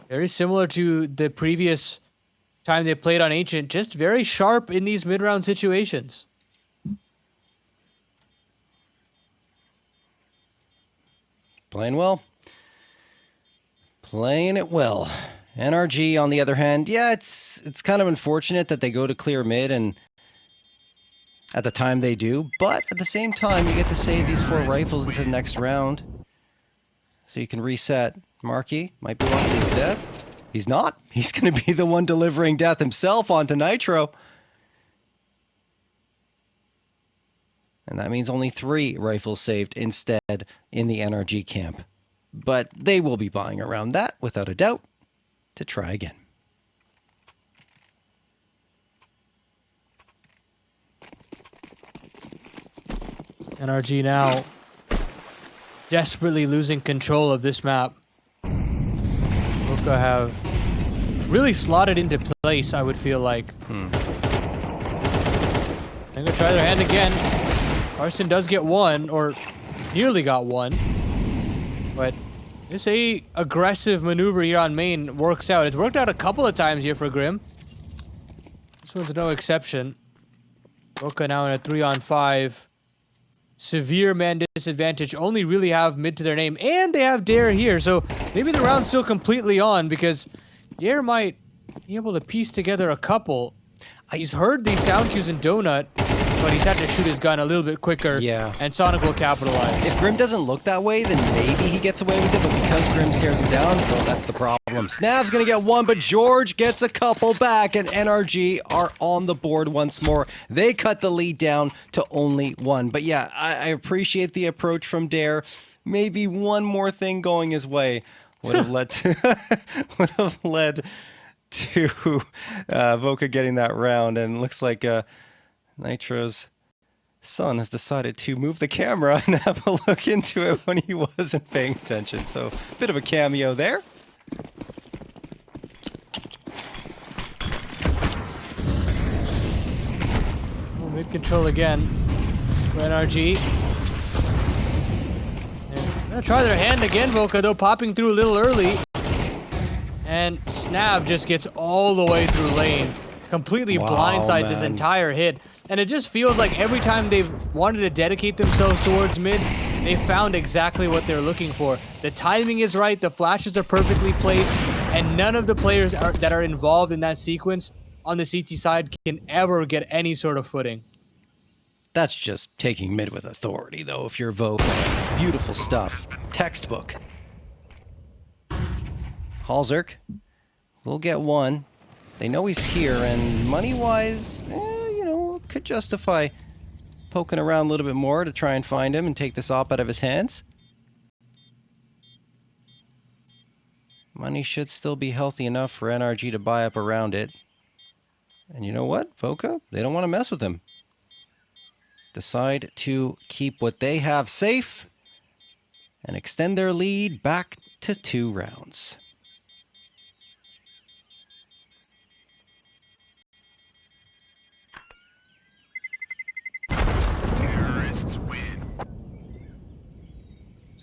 very similar to the previous time they played on Ancient, just very sharp in these mid-round situations. Playing well. Playing it well. NRG, on the other hand, yeah, it's kind of unfortunate that they go to clear mid and at the time they do, but at the same time, you get to save these 4 rifles into the next round. So you can reset. Marky might be one of these death. He's not. He's going to be the one delivering death himself onto Nitro. And that means only 3 rifles saved instead in the NRG camp. But they will be buying around that, without a doubt, to try again. NRG now desperately losing control of this map. Voca have really slotted into place, I would feel like. They're going to try their hand again. Carson does get 1, or nearly got 1. But this aggressive maneuver here on main works out. It's worked out a couple of times here for Grim. This one's no exception. Voca now in a 3-on-5. Severe man disadvantage. Only really have mid to their name. And they have Dare here. So maybe the round's still completely on because Dare might be able to piece together a couple. He's heard these sound cues in Donut. but he's had to shoot his gun a little bit quicker. Yeah. And Sonic will capitalize. If Grim doesn't look that way, then maybe he gets away with it, but because Grim stares him down, well, that's the problem. Snav's gonna get one, but George gets a couple back, and NRG are on the board once more. They cut the lead down to only one. But yeah, I appreciate the approach from Dare. Maybe one more thing going his way would have led to Voca getting that round, and it looks like Nitro's son has decided to move the camera and have a look into it when he wasn't paying attention. So a bit of a cameo there. Oh, mid-control again for NRG. And gonna try their hand again, Voca, though, popping through a little early. And Snav just gets all the way through lane. Completely blindsides his entire hit. And it just feels like every time they've wanted to dedicate themselves towards mid, they found exactly what they're looking for. The timing is right, the flashes are perfectly placed, and none of the players that are involved in that sequence on the CT side can ever get any sort of footing. That's just taking mid with authority, though, if you're Voca. Beautiful stuff. Textbook. Halzerk will get one. They know he's here, and money-wise, you know, could justify poking around a little bit more to try and find him and take this op out of his hands. Money should still be healthy enough for NRG to buy up around it. And you know what, Voca? They don't want to mess with him. Decide to keep what they have safe and extend their lead back to 2 rounds.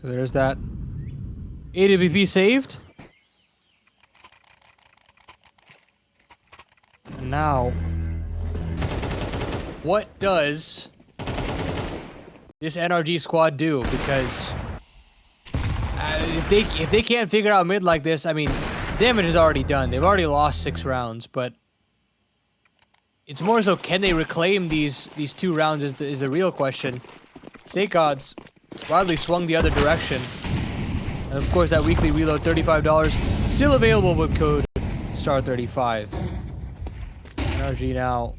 So there's that. AWP saved. And now, what does this NRG squad do? Because if they can't figure out mid like this, I mean, damage is already done. They've already lost 6 rounds, but it's more so, can they reclaim these 2 rounds is the real question. Stake odds widely swung the other direction. And of course, that weekly reload, $35, still available with code STAR35. NRG now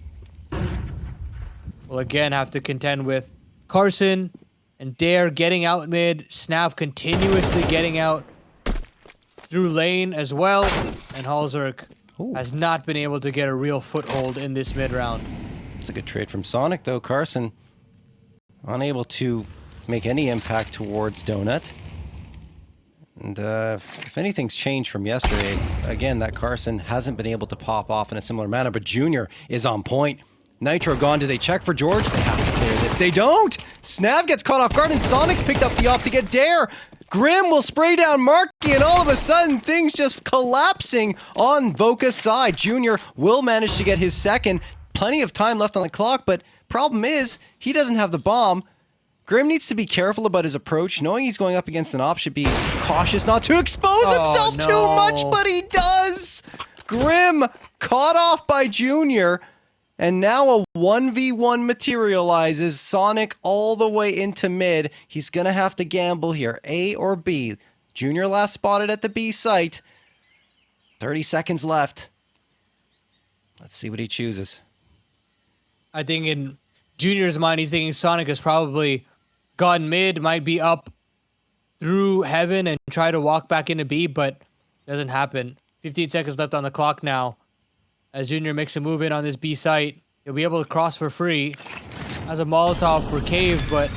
will again have to contend with Carson and Dare getting out mid, Snap continuously getting out through lane as well, and Halzerk has not been able to get a real foothold in this mid round. It's a good trade from Sonic, though. Carson unable to make any impact towards Donut. And if anything's changed from yesterday, it's, again, that Carson hasn't been able to pop off in a similar manner, but Junior is on point. Nitro gone. Do they check for George? They have to clear this. They don't! Snav gets caught off guard, and Sonic's picked up the op to get Dare. Grim will spray down Marky, and all of a sudden, things just collapsing on Voca's side. Junior will manage to get his second. Plenty of time left on the clock, but problem is, he doesn't have the bomb. Grim needs to be careful about his approach. Knowing he's going up against an op, should be cautious not to expose himself too much, but he does! Grim caught off by Junior, and now a 1v1 materializes. Sonic all the way into mid. He's gonna have to gamble here, A or B. Junior last spotted at the B site. 30 seconds left. Let's see what he chooses. I think in Junior's mind, he's thinking Sonic has probably gone mid, might be up through heaven and try to walk back into B, but doesn't happen. 15 seconds left on the clock now. As Junior makes a move in on this B site, he'll be able to cross for free. Has a Molotov for Cave, but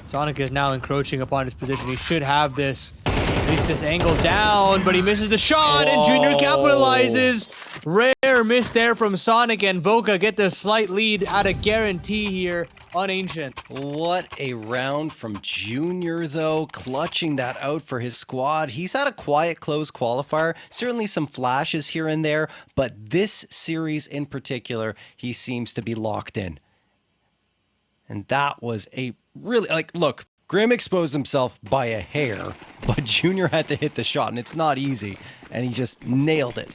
Sonic is now encroaching upon his position. He should have this, at least this angle down, but he misses the shot, and Junior capitalizes. Rare miss there from Sonic, and Voca get the slight lead at a guarantee here on Ancient. What a round from Junior, though, clutching that out for his squad. He's had a quiet closed qualifier, certainly some flashes here and there, but this series in particular, he seems to be locked in. And that was a really, like, look, Grim exposed himself by a hair, but Junior had to hit the shot, and it's not easy, and he just nailed it.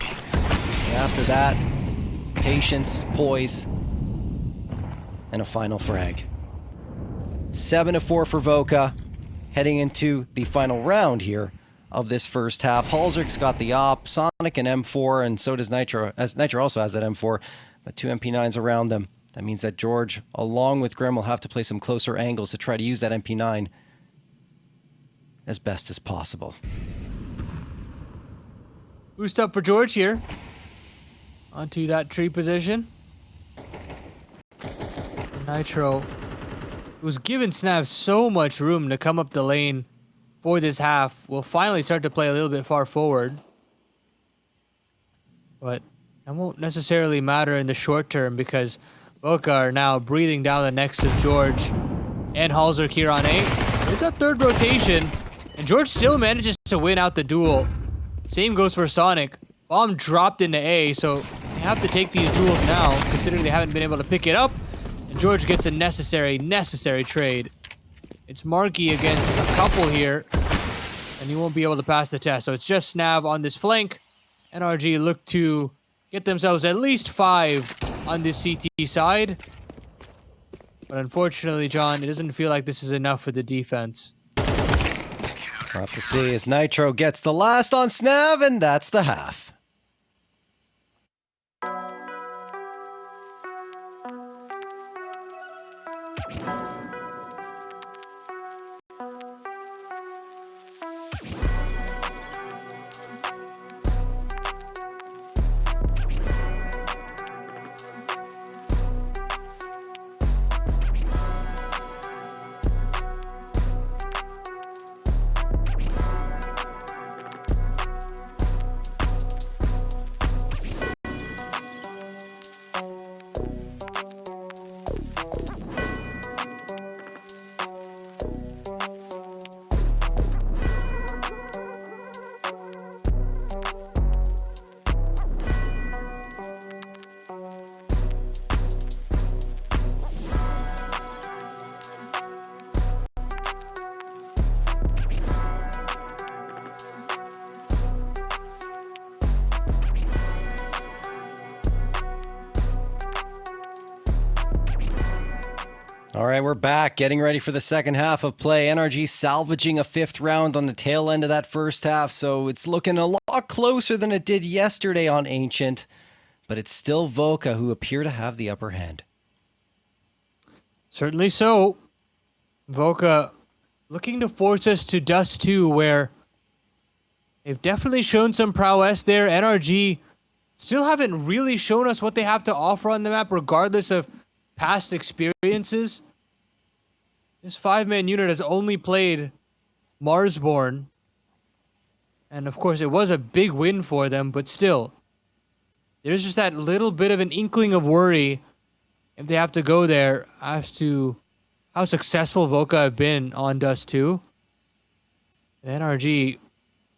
And after that, patience, poise, and a final frag. 7-4 for Voca, heading into the final round here of this first half. Halzer's got the op, Sonic and M4, and so does Nitro. As Nitro also has that M4, but 2 MP9s around them. That means that George, along with Grim, will have to play some closer angles to try to use that MP9 as best as possible. Boost up for George here. Onto that tree position. Nitro was giving Snav so much room to come up the lane for this half. Will finally start to play a little bit far forward. But that won't necessarily matter in the short term because Voca are now breathing down the necks of George and Halzer here on A. There's that third rotation, and George still manages to win out the duel. Same goes for Sonic. Bomb dropped into A, so they have to take these duels now, considering they haven't been able to pick it up. And George gets a necessary trade. It's Marky against a couple here, and he won't be able to pass the test. So it's just Snav on this flank. NRG look to get themselves at least 5 on this CT side. But unfortunately, John, it doesn't feel like this is enough for the defense. We'll have to see as Nitro gets the last on Snav, and that's the half. All right, we're back, getting ready for the second half of play. NRG salvaging a 5th round on the tail end of that first half, so it's looking a lot closer than it did yesterday on Ancient, but it's still Voca who appear to have the upper hand. Certainly so. Voca looking to force us to Dust 2, where they've definitely shown some prowess there. NRG still haven't really shown us what they have to offer on the map, regardless of past experiences. This 5-man unit has only played Marsborne. And of course, it was a big win for them, but still, there's just that little bit of an inkling of worry if they have to go there as to how successful Voca have been on Dust 2. And NRG,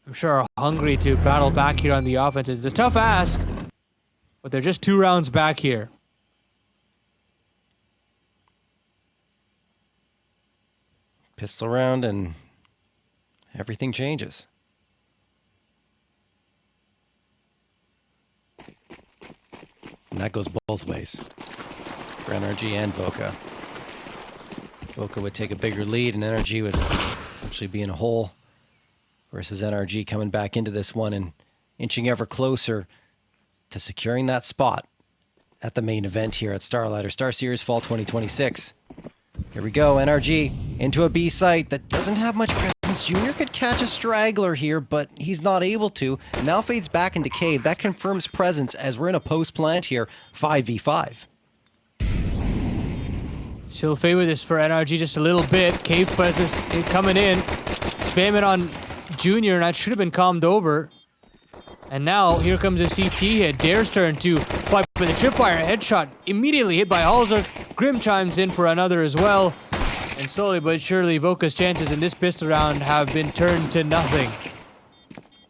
I'm sure, are hungry to battle back here on the offense. It's a tough ask, but they're just 2 rounds back here. Pistol round and everything changes. And that goes both ways for NRG and Voca. Voca would take a bigger lead and NRG would actually be in a hole versus NRG coming back into this one and inching ever closer to securing that spot at the main event here at StarLadder StarSeries Fall 2026. Here we go, NRG into a B site that doesn't have much presence. Junior could catch a straggler here, but he's not able to. Now fades back into Cave. That confirms presence as we're in a post plant here, 5v5. She'll favor this for NRG just a little bit. Cave presence coming in. Spamming on Junior, and that should have been calmed over. And now, here comes a CT hit. Dare's turn to fight for the tripwire. Headshot immediately hit by Halzer. Grim chimes in for another as well. And slowly but surely, Voca's chances in this pistol round have been turned to nothing.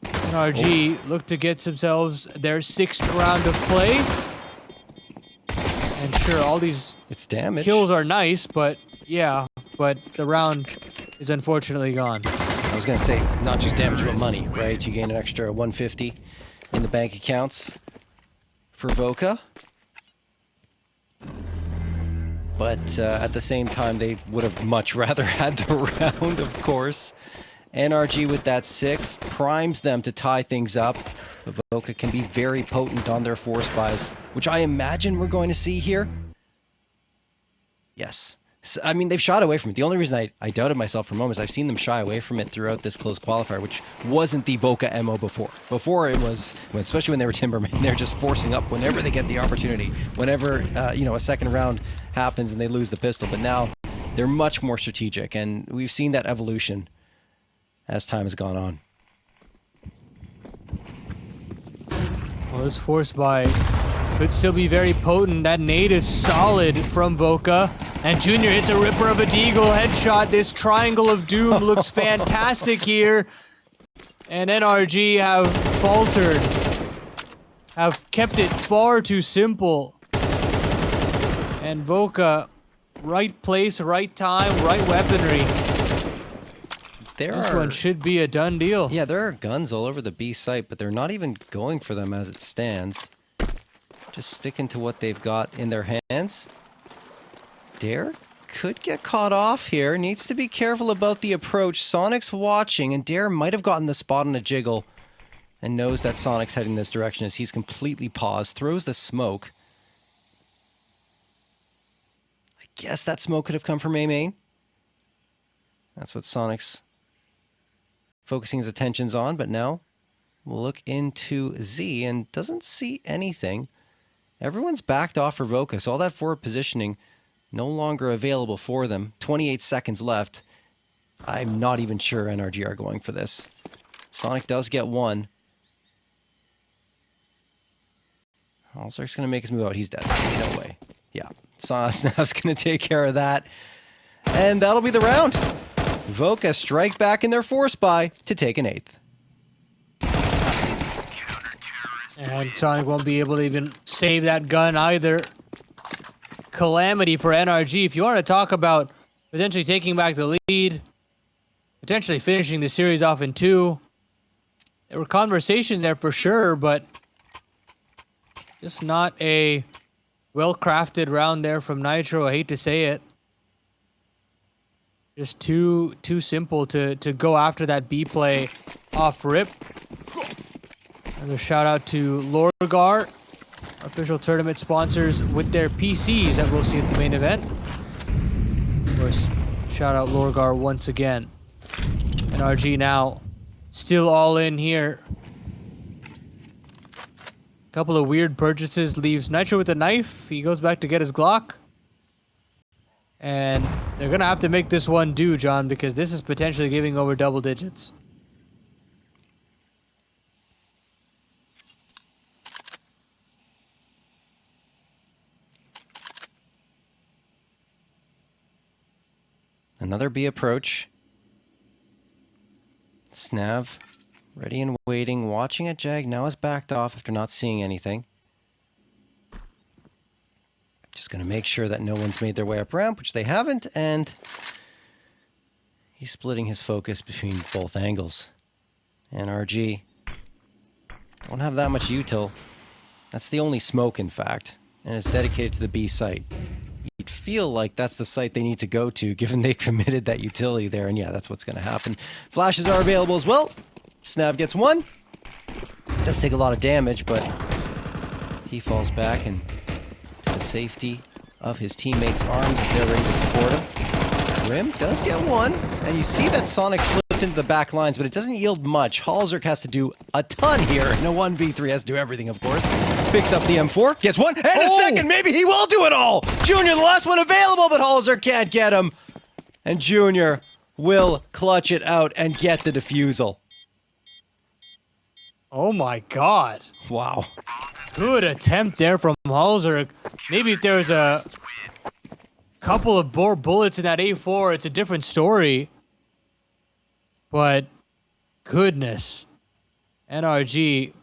NRG look to get themselves their 6th round of play. And sure, all these kills are nice, but yeah, but the round is unfortunately gone. I was going to say, not just damage, but money, right? You gain an extra 150 in the bank accounts for Voca. But at the same time, they would have much rather had the round, of course. NRG with that 6 primes them to tie things up. But Voca can be very potent on their force buys, which I imagine we're going to see here. Yes. So, I mean, they've shied away from it. The only reason I doubted myself for a moment is I've seen them shy away from it throughout this closed qualifier, which wasn't the Voca MO before. Before it was, especially when they were Timbermen, they're just forcing up whenever they get the opportunity, whenever, a second round happens and they lose the pistol. But now they're much more strategic, and we've seen that evolution as time has gone on. Well, this force buy could still be very potent. That nade is solid from Voca. And Junior hits a ripper of a deagle headshot. This triangle of doom looks fantastic here. And NRG have faltered. Have kept it far too simple. And Voca, right place, right time, right weaponry. This one should be a done deal. Yeah, there are guns all over the B site, but they're not even going for them as it stands. Just sticking to what they've got in their hands. Dare could get caught off here. Needs to be careful about the approach. Sonic's watching, and Dare might have gotten the spot on a jiggle and knows that Sonic's heading this direction as he's completely paused. Throws the smoke. I guess that smoke could have come from A main. That's what Sonic's focusing his attentions on, but now we'll look into Z and doesn't see anything. Everyone's backed off for Voca, so all that forward positioning no longer available for them. 28 seconds left. I'm not even sure NRG are going for this. Sonic does get one. Halzer's going to make his move out. He's dead. No way. Yeah. Snap's going to take care of that. And that'll be the round. Voca strike back in their force buy to take an 8th. And Sonic won't be able to even save that gun either. Calamity for NRG. If you want to talk about potentially taking back the lead, potentially finishing the series off in 2, there were conversations there for sure, but just not a well-crafted round there from Nitro. I hate to say it. Just too simple to go after that B play off rip. Another shout out to Lorgar, official tournament sponsors with their PCs that we'll see at the main event. Of course, shout out Lorgar once again. NRG now still all in here. Couple of weird purchases leaves Nitro with a knife. He goes back to get his Glock. And they're going to have to make this one do, John, because this is potentially giving over double digits. Another B approach. Snav, ready and waiting, watching at Jag. Now has backed off after not seeing anything. Just going to make sure that no one's made their way up ramp, which they haven't, and he's splitting his focus between both angles. NRG don't have that much util. That's the only smoke, in fact, and it's dedicated to the B site. You'd feel like that's the site they need to go to, given they committed that utility there, and yeah, that's what's going to happen. Flashes are available as well. Snav gets one. Does take a lot of damage, but he falls back and to the safety of his teammates' arms as they're ready to support him. Grim does get one, and you see that Sonic slipped into the back lines, but it doesn't yield much. Halzerk has to do a ton here. No 1v3 has to do everything, of course. Picks up the M4, gets one, and a second. Maybe he will do it all. Junior, the last one available, but Halzerk can't get him. And Junior will clutch it out and get the defusal. Oh my god. Wow. Good attempt there from Halzerk. Maybe if there was a couple of more bullets in that A4, it's a different story. But goodness. NRG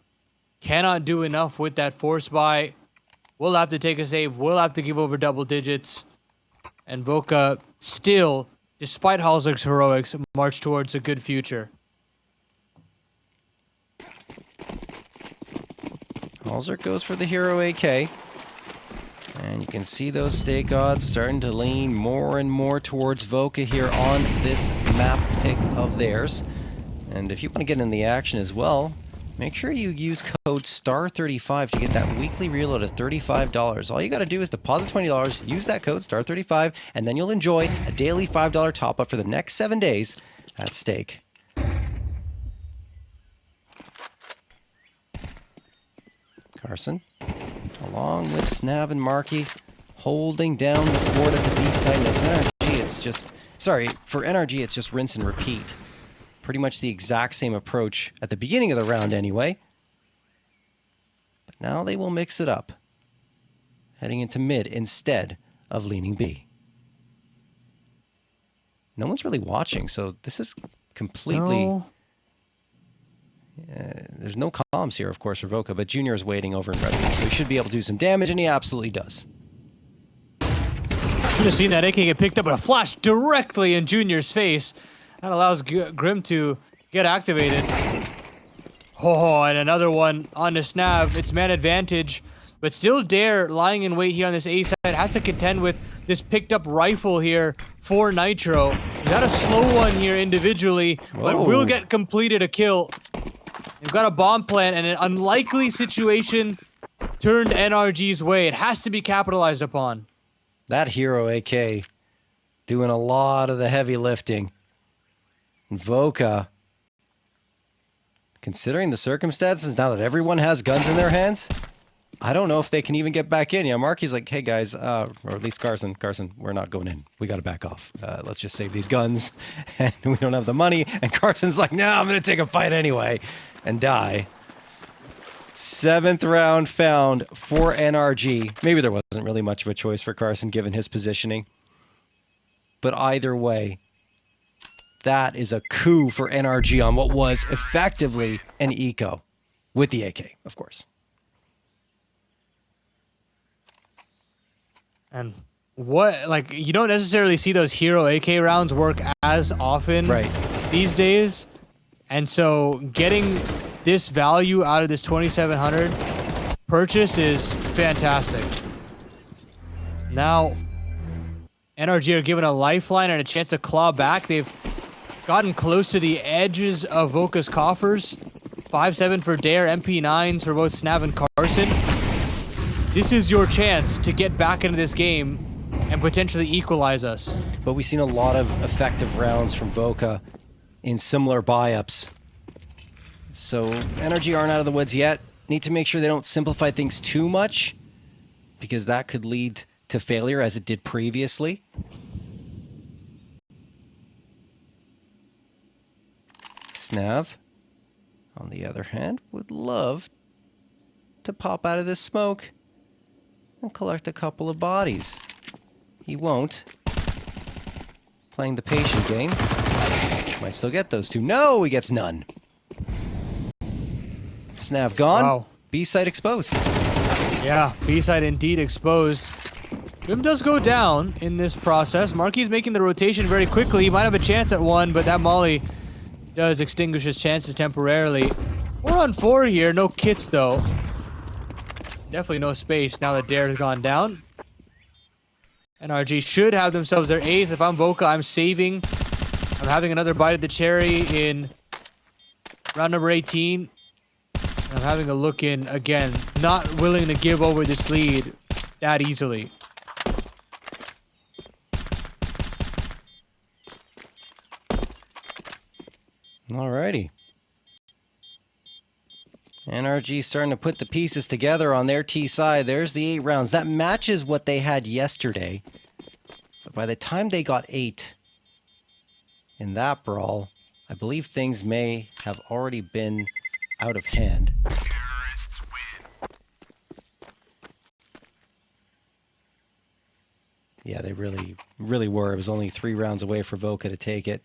cannot do enough with that force buy. We'll have to take a save. We'll have to give over double digits. And Voca still, despite Halzerk's heroics, march towards a good future. Halzerk goes for the hero AK. And And you can see those stake odds starting to lean more and more towards Voca here on this map pick of theirs. And if you want to get in the action as well, make sure you use code STAR35 to get that weekly reload of $35. All you got to do is deposit $20, use that code STAR35, and then you'll enjoy a daily $5 top-up for the next 7 days at stake. Carson, along with Snav and Marky, holding down the fort at the B side. And it's NRG, it's just... Sorry, for NRG, it's just rinse and repeat. Pretty much the exact same approach at the beginning of the round anyway. But now they will mix it up, heading into mid instead of leaning B. No one's really watching, so this is completely... No. There's no comms here, of course, for Voca, but Junior is waiting over in red, so he should be able to do some damage, and he absolutely does. Should have seen that AK get picked up with a flash directly in Junior's face. That allows Grim to get activated. Oh, and another one on the Snav. It's man advantage, but still Dare lying in wait here on this A side has to contend with this picked up rifle here for Nitro. He's got a slow one here individually, but will get completed a kill. They've got a bomb plant and an unlikely situation turned NRG's way. It has to be capitalized upon. That hero AK doing a lot of the heavy lifting. And Voca, considering the circumstances now that everyone has guns in their hands, I don't know if they can even get back in. Yeah, Marky's like, hey guys, or at least Carson, we're not going in. We got to back off. Let's just save these guns. And we don't have the money. And Carson's like, no, I'm going to take a fight anyway and die. 7th round found for NRG. Maybe there wasn't really much of a choice for Carson given his positioning. But either way, that is a coup for NRG on what was effectively an eco. With the AK, of course. And what, like, you don't necessarily see those hero AK rounds work as often these days. And so getting this value out of this 2700 purchase is fantastic. Now, NRG are given a lifeline and a chance to claw back. They've gotten close to the edges of Voca's coffers. 5-7 for Dare, MP9s for both Snav and Carson. This is your chance to get back into this game and potentially equalize us. But we've seen a lot of effective rounds from Voca in similar buy-ups. So NRG aren't out of the woods yet. Need to make sure they don't simplify things too much, because that could lead to failure as it did previously. Snav, on the other hand, would love to pop out of this smoke and collect a couple of bodies. He won't. Playing the patient game. Might still get those two. No, he gets none. Snav gone. Wow. B site exposed. Yeah, B side indeed exposed. Grim does go down in this process. Marky's making the rotation very quickly. He might have a chance at one, but that molly does extinguish his chances temporarily. 4 on 4 here. No kits, though. Definitely no space now that Dare has gone down. NRG should have themselves their 8th. If I'm Voca, I'm saving. I'm having another bite of the cherry in round number 18. I'm having a look in again. Not willing to give over this lead that easily. Alrighty. NRG starting to put the pieces together on their T side. There's the 8 rounds. That matches what they had yesterday. But by the time they got 8 in that brawl, I believe things may have already been out of hand. Yeah, they really were. It was only 3 rounds away for Voca to take it.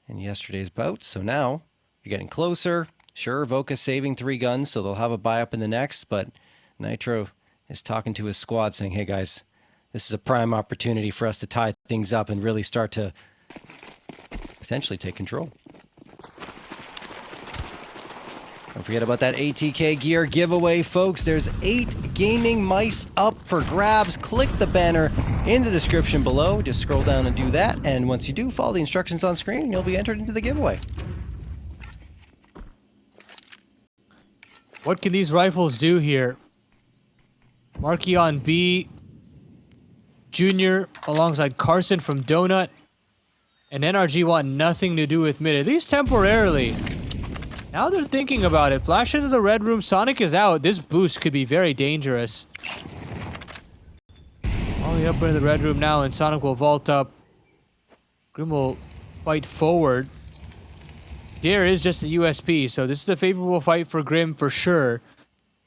In yesterday's bout, so now you're getting closer. Sure, Voca saving 3 guns, so they'll have a buy up in the next, but Nitro is talking to his squad saying, hey guys, this is a prime opportunity for us to tie things up and really start to potentially take control. Don't forget about that ATK gear giveaway, folks. There's 8 gaming mice up for grabs. Click the banner in the description below. Just scroll down and do that. And once you do, follow the instructions on screen and you'll be entered into the giveaway. What can these rifles do here? Marky on B. Junior alongside Carson from Donut. And NRG want nothing to do with mid, at least temporarily. Now they're thinking about it. Flash into the red room. Sonic is out. This boost could be very dangerous. All the way up into the red room now, and Sonic will vault up. Grim will fight forward. Dare is just a USP, so this is a favorable fight for Grim for sure.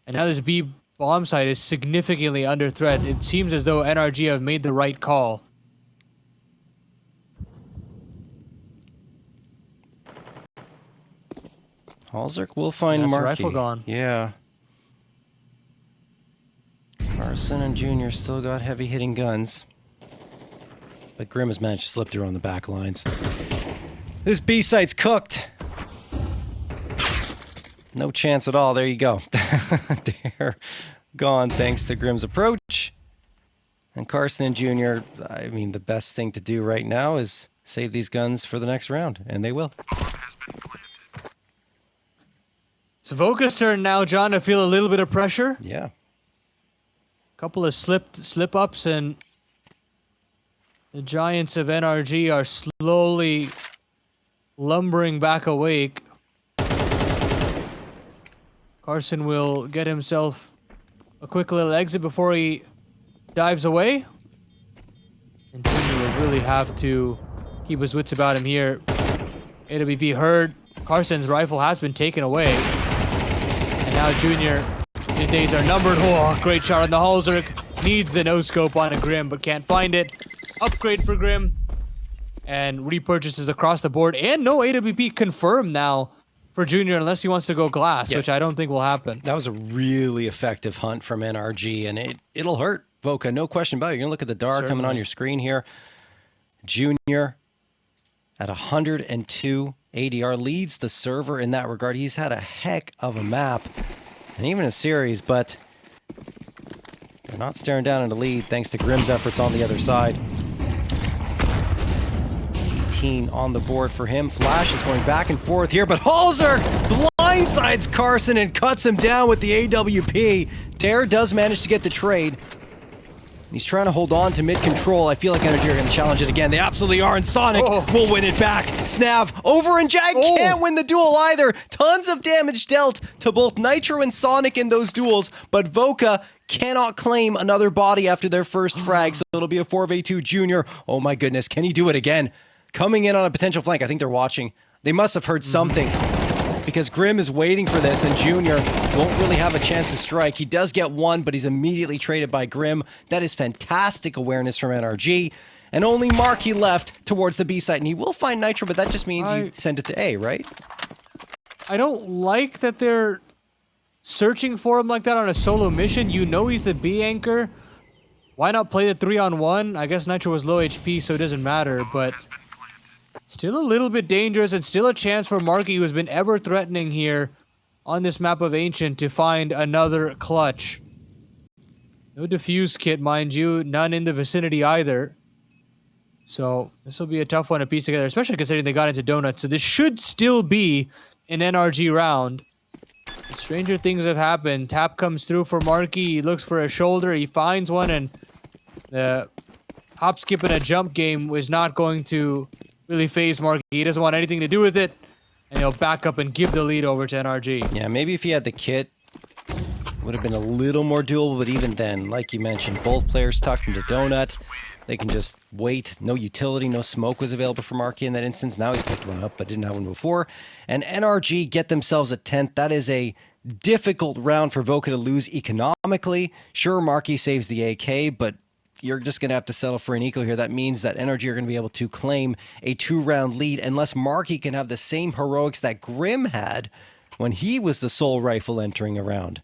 And now this B bomb site is significantly under threat. It seems as though NRG have made the right call. Halzerk will find Marky. Rifle gone. Yeah. Carson and Junior still got heavy hitting guns. But Grim has managed to slip through on the back lines. This B site's cooked. No chance at all. There you go. They're gone thanks to Grim's approach. And Carson and Junior, I mean, the best thing to do right now is save these guns for the next round. And they will. It's Voca's turn now, John, to feel a little bit of pressure. Yeah. Couple of slip-ups, and the Giants of NRG are slowly lumbering back awake. Carson will get himself a quick little exit before he dives away. And Junior will really have to keep his wits about him here. AWP heard. Carson's rifle has been taken away. And now Junior, his days are numbered. Oh, great shot on the Halzerk. Needs the no-scope on a Grim, but can't find it. Upgrade for Grim. And repurchases across the board. And no AWP confirmed now for Junior unless he wants to go glass, which I don't think will happen. That was a really effective hunt from NRG, and it'll hurt Voca, no question about it. You're going to look at the DAR coming on your screen here. Junior at 102 ADR leads the server in that regard. He's had a heck of a map and even a series, but they're not staring down in the lead thanks to Grim's efforts on the other side. 18 on the board for him. Flash is going back and forth here, but Halzerk blindsides Carson and cuts him down with the AWP. Dare does manage to get the trade. He's trying to hold on to mid-control. I feel like NRG are going to challenge it again. They absolutely are, and Sonic will win it back. Snav over, and Jag can't win the duel either. Tons of damage dealt to both Nitro and Sonic in those duels, but Voca cannot claim another body after their first frag, so it'll be a 4v2 Junior. Oh my goodness, can he do it again? Coming in on a potential flank. I think they're watching. They must have heard something, because Grim is waiting for this, and Junior won't really have a chance to strike. He does get one, but he's immediately traded by Grim. That is fantastic awareness from NRG. And only Marky left towards the B site, and he will find Nitro, but that just means you send it to A, right? I don't like that they're searching for him like that on a solo mission. You know he's the B anchor. Why not play the 3-on-1? I guess Nitro was low HP, so it doesn't matter, but still a little bit dangerous, and still a chance for Marky, who has been ever threatening here on this map of Ancient, to find another clutch. No defuse kit, mind you. None in the vicinity either. So this will be a tough one to piece together, especially considering they got into Donuts. So this should still be an NRG round. But stranger things have happened. Tap comes through for Marky. He looks for a shoulder. He finds one, and the hop, skip, and a jump game was not going to really phase Marky. He doesn't want anything to do with it, and he'll back up and give the lead over to NRG. Yeah, maybe if he had the kit, would have been a little more doable, but even then, like you mentioned, both players tucked into Donut. They can just wait. No utility, no smoke was available for Marky in that instance. Now he's picked one up, but didn't have one before. And NRG get themselves a 10th. That is a difficult round for Voca to lose economically. Sure, Marky saves the AK, but you're just going to have to settle for an eco here. That means that NRG are going to be able to claim a 2-round lead unless Marky can have the same heroics that Grim had when he was the sole rifle entering a round.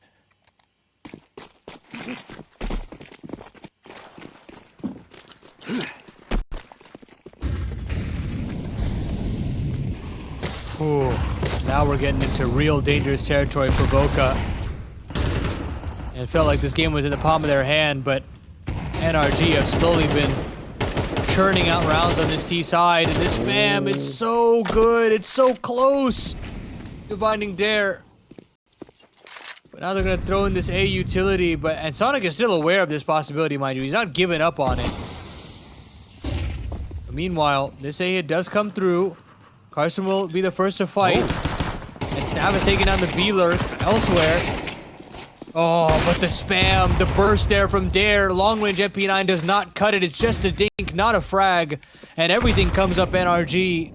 Ooh. Now we're getting into real dangerous territory for Voca. And it felt like this game was in the palm of their hand, but NRG have slowly been churning out rounds on this T side, and this spam is so good. It's so close to finding Dare. But now they're going to throw in this A utility, and Sonic is still aware of this possibility, mind you. He's not giving up on it. But meanwhile, this A hit does come through. Carson will be the first to fight. And Snav is taking down the B lurk elsewhere. Oh, but the spam, the burst there from Dare. Long range MP9 does not cut it. It's just a dink, not a frag. And everything comes up NRG.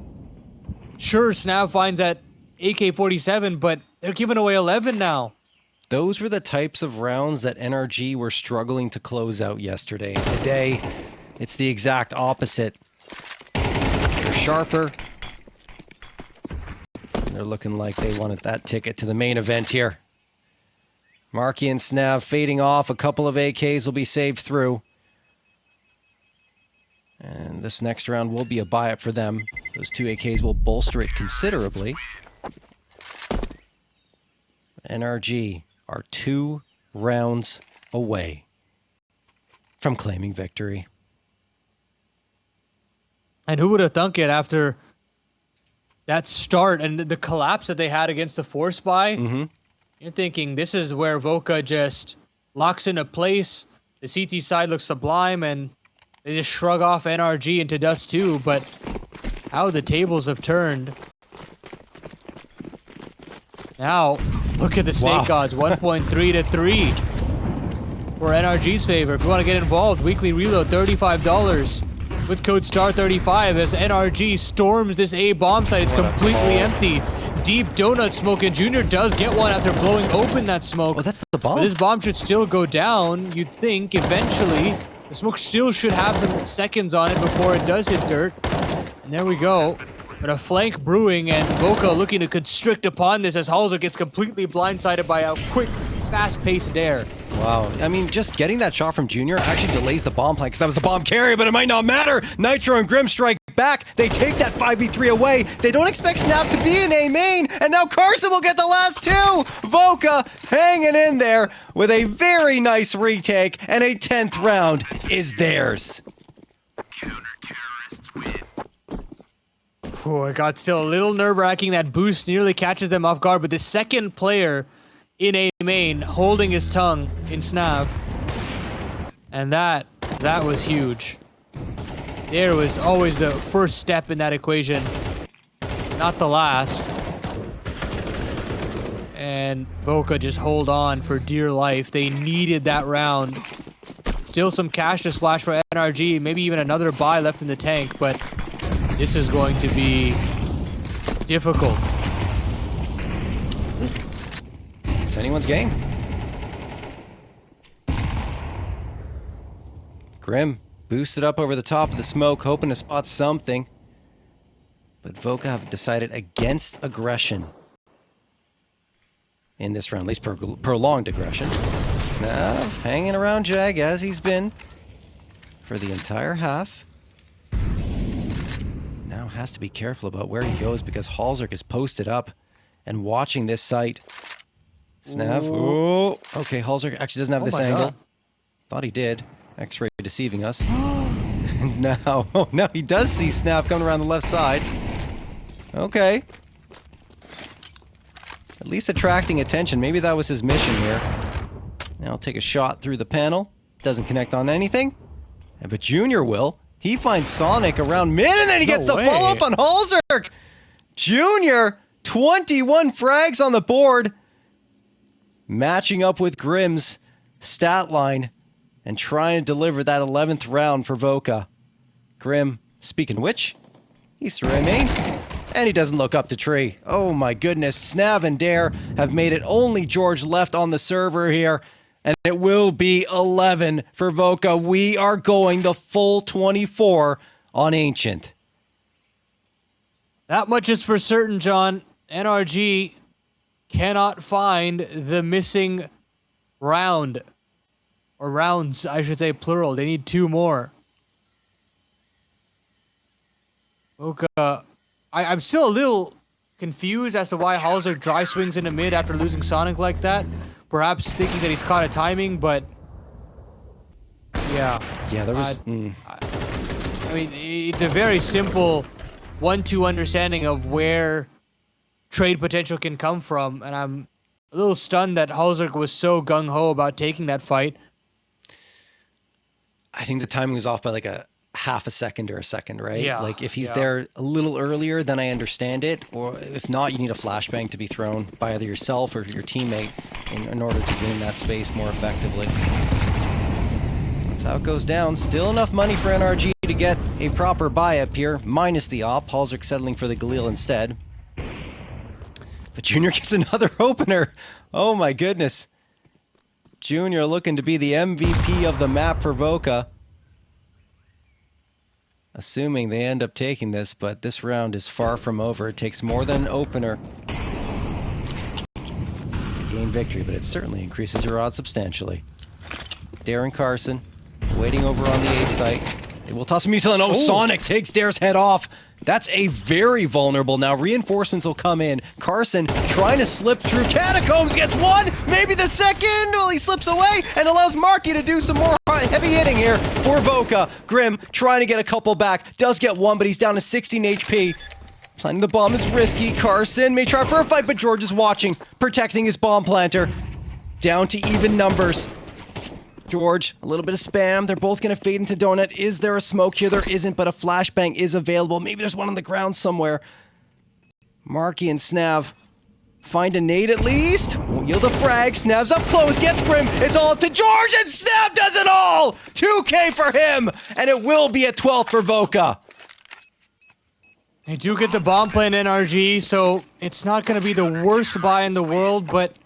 Sure, Snav finds that AK-47, but they're giving away 11 now. Those were the types of rounds that NRG were struggling to close out yesterday. Today, it's the exact opposite. They're sharper. They're looking like they wanted that ticket to the main event here. Marky and Snav fading off. A couple of AKs will be saved through. And this next round will be a buy-up for them. Those 2 AKs will bolster it considerably. NRG are 2 rounds away from claiming victory. And who would have thunk it after that start and the collapse that they had against the force buy? You're thinking this is where Voca just locks into place. The CT side looks sublime, and they just shrug off NRG into dust too. But how the tables have turned. Now, look at the stake odds, 1.3 to 3 for NRG's favor. If you want to get involved, weekly reload, $35 with code STAR35 as NRG storms this A bomb site. It's completely empty. Deep donut smoke, and Junior does get one after blowing open that smoke. Oh, that's the bomb. But this bomb should still go down. You'd think eventually the smoke still should have some seconds on it before it does hit dirt. And there we go. But a flank brewing, and Voca looking to constrict upon this as Halzer gets completely blindsided by a quick, fast-paced Dare. Wow. I mean, just getting that shot from Junior actually delays the bomb plan because that was the bomb carrier, but it might not matter. Nitro and Grim strike back. They take that 5v3 away. They don't expect Snap to be in A main, and now Carson will get the last 2. Voca hanging in there with a very nice retake, and a 10th round is theirs. Oh, it got still a little nerve-wracking. That boost nearly catches them off guard, but the second player in A main holding his tongue in Snav. And that was huge. There was always the first step in that equation, not the last. And Voca just hold on for dear life. They needed that round. Still some cash to splash for NRG, maybe even another buy left in the tank, but this is going to be difficult. It's anyone's game. Grim boosted up over the top of the smoke, hoping to spot something. But Voca have decided against aggression in this round, at least prolonged aggression. Snav hanging around Jag as he's been for the entire half. Now has to be careful about where he goes because Halzerk is posted up and watching this site. Snav. Oh, okay, Halzerk actually doesn't have this angle. God. Thought he did. X-ray deceiving us. And now, oh no, he does see Snav coming around the left side. Okay. At least attracting attention. Maybe that was his mission here. Now I'll take a shot through the panel. Doesn't connect on anything. But Junior will. He finds Sonic around mid, and then he gets the follow-up on Halzerk. Junior, 21 frags on the board. Matching up with Grim's stat line and trying to deliver that 11th round for Voca. Grim, speaking which, he's through a main, and he doesn't look up the tree. Oh my goodness, Snav and Dare have made it. Only George left on the server here, and it will be 11 for Voca. We are going the full 24 on Ancient. That much is for certain, John. NRG cannot find the missing round. Or rounds, I should say plural. They need 2 more. Voca, I'm still a little confused as to why Halzer dry swings into mid after losing Sonic like that. Perhaps thinking that he's caught a timing, but yeah. Yeah, there was... I mean, it's a very simple 1-2 understanding of where trade potential can come from, and I'm a little stunned that Halzer was so gung-ho about taking that fight. I think the timing was off by like a half a second or a second, right? Yeah. Like if he's there a little earlier, then I understand it. Or if not, you need a flashbang to be thrown by either yourself or your teammate in order to gain that space more effectively. That's how it goes down. Still enough money for NRG to get a proper buy up here, minus the op. Halzer settling for the Galil instead. But Junior gets another opener. Oh my goodness. Junior looking to be the MVP of the map for Voca. Assuming they end up taking this, but this round is far from over. It takes more than an opener to gain victory, but it certainly increases your odds substantially. Darren Carson waiting over on the A site. They will toss a Mutil, and Sonic takes Dare's head off. That's a very vulnerable. Now reinforcements will come in. Carson trying to slip through Catacombs, gets one, maybe the second. Well, he slips away and allows Marky to do some more heavy hitting here for Voca. Grim trying to get a couple back, does get one, but he's down to 16 HP. Planting the bomb is risky. Carson may try for a fight, but George is watching, protecting his bomb planter. Down to even numbers. George, a little bit of spam. They're both going to fade into Donut. Is there a smoke here? There isn't, but a flashbang is available. Maybe there's one on the ground somewhere. Marky and Snav find a nade at least. Won't yield a frag. Snav's up close, gets Grim. It's all up to George, and Snav does it all! 2K for him, and it will be a 12th for Voca. They do get the bomb plan NRG, so it's not going to be the worst buy in the world, but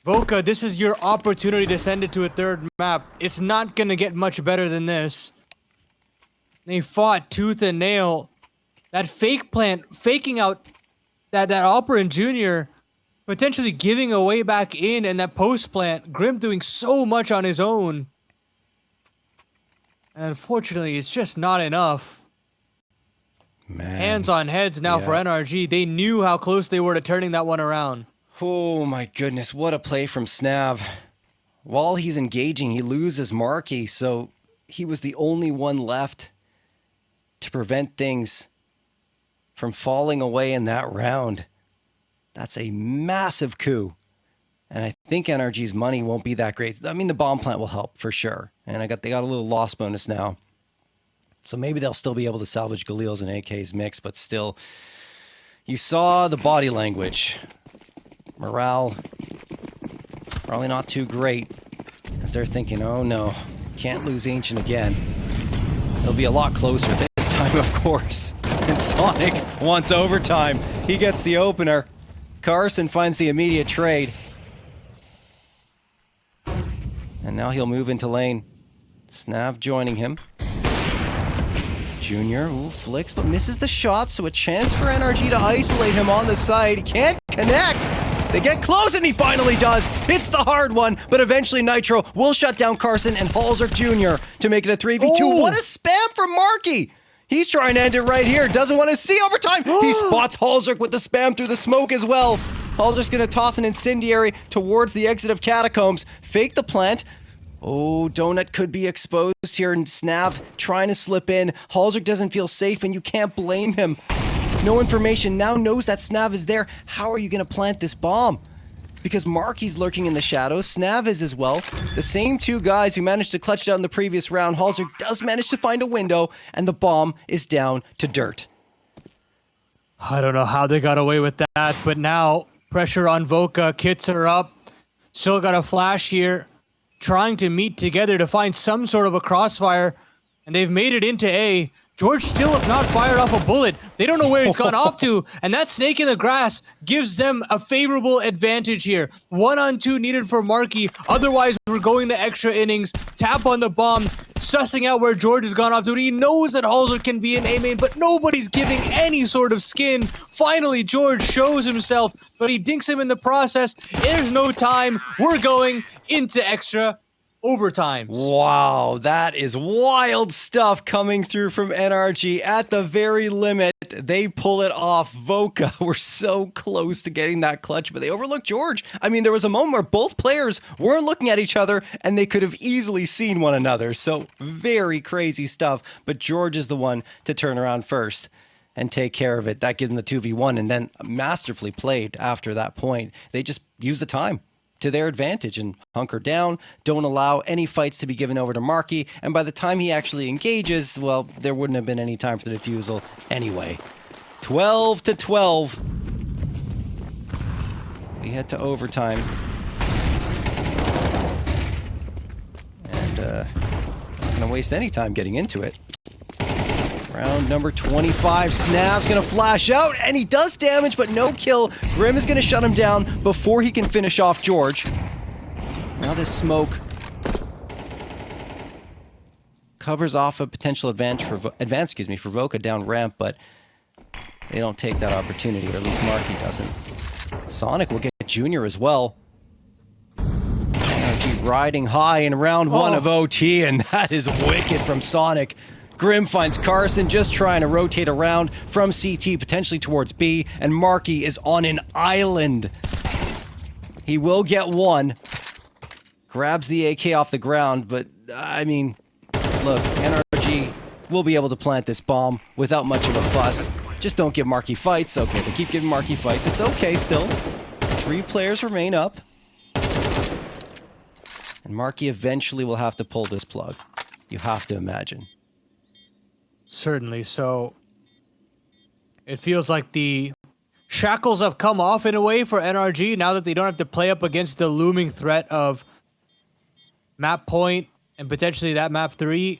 Voca, this is your opportunity to send it to a third map. It's not going to get much better than this. They fought tooth and nail. That fake plant, faking out that Operan Jr., potentially giving away back in, and that post plant, Grim doing so much on his own. And unfortunately, it's just not enough. Man. Hands on heads now for NRG. They knew how close they were to turning that one around. Oh my goodness, what a play from Snav. While he's engaging, he loses Marky, so he was the only one left to prevent things from falling away in that round. That's a massive coup. And I think NRG's money won't be that great. I mean, the bomb plant will help for sure. And they got a little loss bonus now. So maybe they'll still be able to salvage Galil's and AK's mix, but still, you saw the body language. Morale, probably not too great, as they're thinking, oh no, can't lose Ancient again. It'll be a lot closer this time, of course. And Sonic wants overtime. He gets the opener. Carson finds the immediate trade. And now he'll move into lane. Snav joining him. Junior, flicks, but misses the shot, so a chance for NRG to isolate him on the side. He can't connect. They get close, and he finally does. Hits the hard one, but eventually Nitro will shut down Carson and Halzer Jr. to make it a 3v2. Oh. What a spam from Marky! He's trying to end it right here. Doesn't want to see overtime. He spots Halzer with the spam through the smoke as well. Halzer's going to toss an incendiary towards the exit of Catacombs. Fake the plant. Oh, Donut could be exposed here, and Snav trying to slip in. Halzer doesn't feel safe, and you can't blame him. No information, now knows that Snav is there. How are you going to plant this bomb? Because Marky's lurking in the shadows, Snav is as well. The same two guys who managed to clutch it out in the previous round. Halzer does manage to find a window, and the bomb is down to dirt. I don't know how they got away with that, but now pressure on Voca, kits are up. Still got a flash here, trying to meet together to find some sort of a crossfire, and they've made it into A. George still have not fired off a bullet. They don't know where he's gone off to, and that snake in the grass gives them a favorable advantage here. 1-on-2 needed for Marky, otherwise we're going to extra innings. Tap on the bomb, sussing out where George has gone off to. He knows that Halzer can be in A main, but nobody's giving any sort of skin. Finally, George shows himself, but he dinks him in the process. There's no time. We're going into extra overtimes. Wow, that is wild stuff coming through from NRG at the very limit. it. They pull it off. Voca were so close to getting that clutch, but they overlooked George. I mean, there was a moment where both players weren't looking at each other and they could have easily seen one another. So very crazy stuff. But George is the one to turn around first and take care of it. That gives them the 2v1, and then masterfully played after that point. They just used the time to their advantage and hunker down, don't allow any fights to be given over to Marky, and by the time he actually engages, well, there wouldn't have been any time for the defusal anyway. 12-12. We head to overtime. And not gonna waste any time getting into it. Round number 25, Snap's gonna flash out, and he does damage, but no kill. Grim is gonna shut him down before he can finish off George. Now this smoke covers off a potential advance for Voca down ramp, but they don't take that opportunity, or at least Marky doesn't. Sonic will get Junior as well. NRG riding high in round one of OT, and that is wicked from Sonic. Grim finds Carson just trying to rotate around from CT potentially towards B, and Marky is on an island. He will get one. Grabs the AK off the ground, but I mean, look, NRG will be able to plant this bomb without much of a fuss. Just don't give Marky fights. Okay, they keep giving Marky fights. It's okay still. 3 players remain up. And Marky eventually will have to pull this plug. You have to imagine. Certainly. So it feels like the shackles have come off in a way for NRG now that they don't have to play up against the looming threat of map point and potentially that map 3.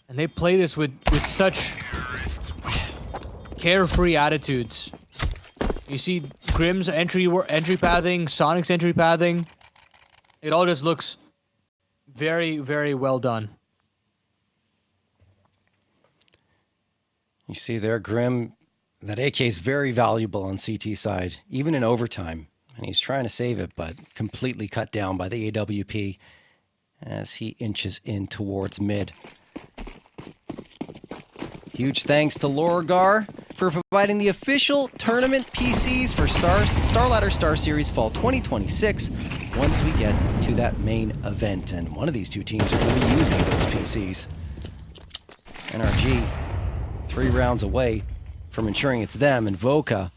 And they play this with such carefree attitudes. You see Grim's entry pathing, Sonic's entry pathing. It all just looks very, very well done. You see there, Grim, that AK is very valuable on CT side, even in overtime. And he's trying to save it, but completely cut down by the AWP as he inches in towards mid. Huge thanks to Lorgar for providing the official tournament PCs for StarLadder StarSeries Fall 2026 once we get to that main event. And one of these two teams are going to be using those PCs. NRG, 3 rounds away from ensuring it's them, and Voca,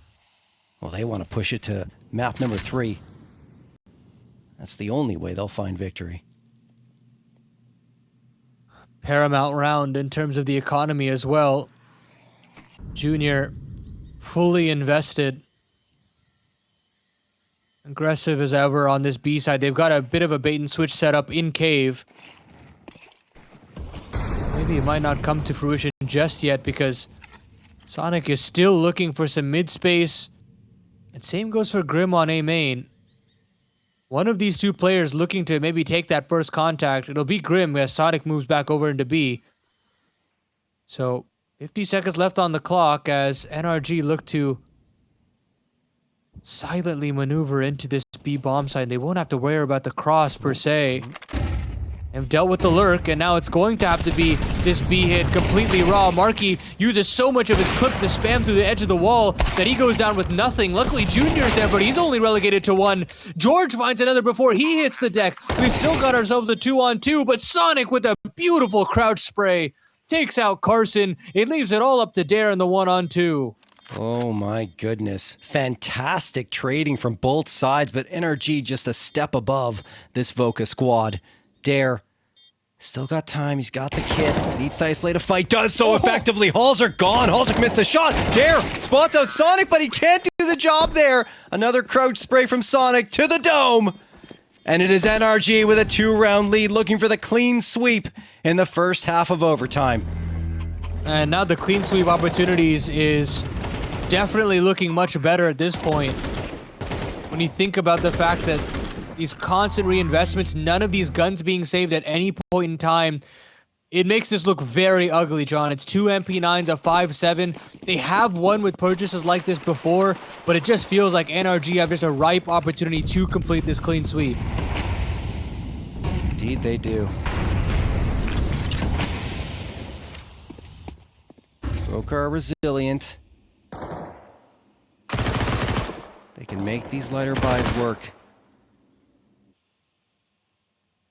well, they want to push it to map number 3. That's the only way they'll find victory. Paramount round in terms of the economy as well. Junior fully invested. Aggressive as ever on this B side. They've got a bit of a bait and switch setup in cave. Maybe it might not come to fruition just yet because Sonic is still looking for some mid space. And same goes for Grim on A main. One of these two players looking to maybe take that first contact. It'll be Grim as Sonic moves back over into B. So 50 seconds left on the clock as NRG look to silently maneuver into this B bomb site. They won't have to worry about the cross per se. They've dealt with the lurk, and now it's going to have to be this B hit completely raw. Marky uses so much of his clip to spam through the edge of the wall that he goes down with nothing. Luckily, Junior's there, but he's only relegated to 1. George finds another before he hits the deck. We've still got ourselves a 2-on-2, but Sonic with a beautiful crouch spray takes out Carson. It leaves it all up to Dare in the 1-on-2. Oh my goodness. Fantastic trading from both sides, but NRG just a step above this Voca squad. Dare, still got time. He's got the kit. Needs to isolate a fight. Does so effectively. Halsar gone. Halsar missed the shot. Dare spots out Sonic, but he can't do the job there. Another crouch spray from Sonic to the dome. And it is NRG with a 2-round lead, looking for the clean sweep in the first half of overtime. And now the clean sweep opportunities is definitely looking much better at this point. When you think about the fact that these constant reinvestments, none of these guns being saved at any point in time, it makes this look very ugly, John. It's 2 MP9s, a 5.7. They have won with purchases like this before, but it just feels like NRG have just a ripe opportunity to complete this clean sweep. Indeed they do. Voca are resilient. They can make these lighter buys work.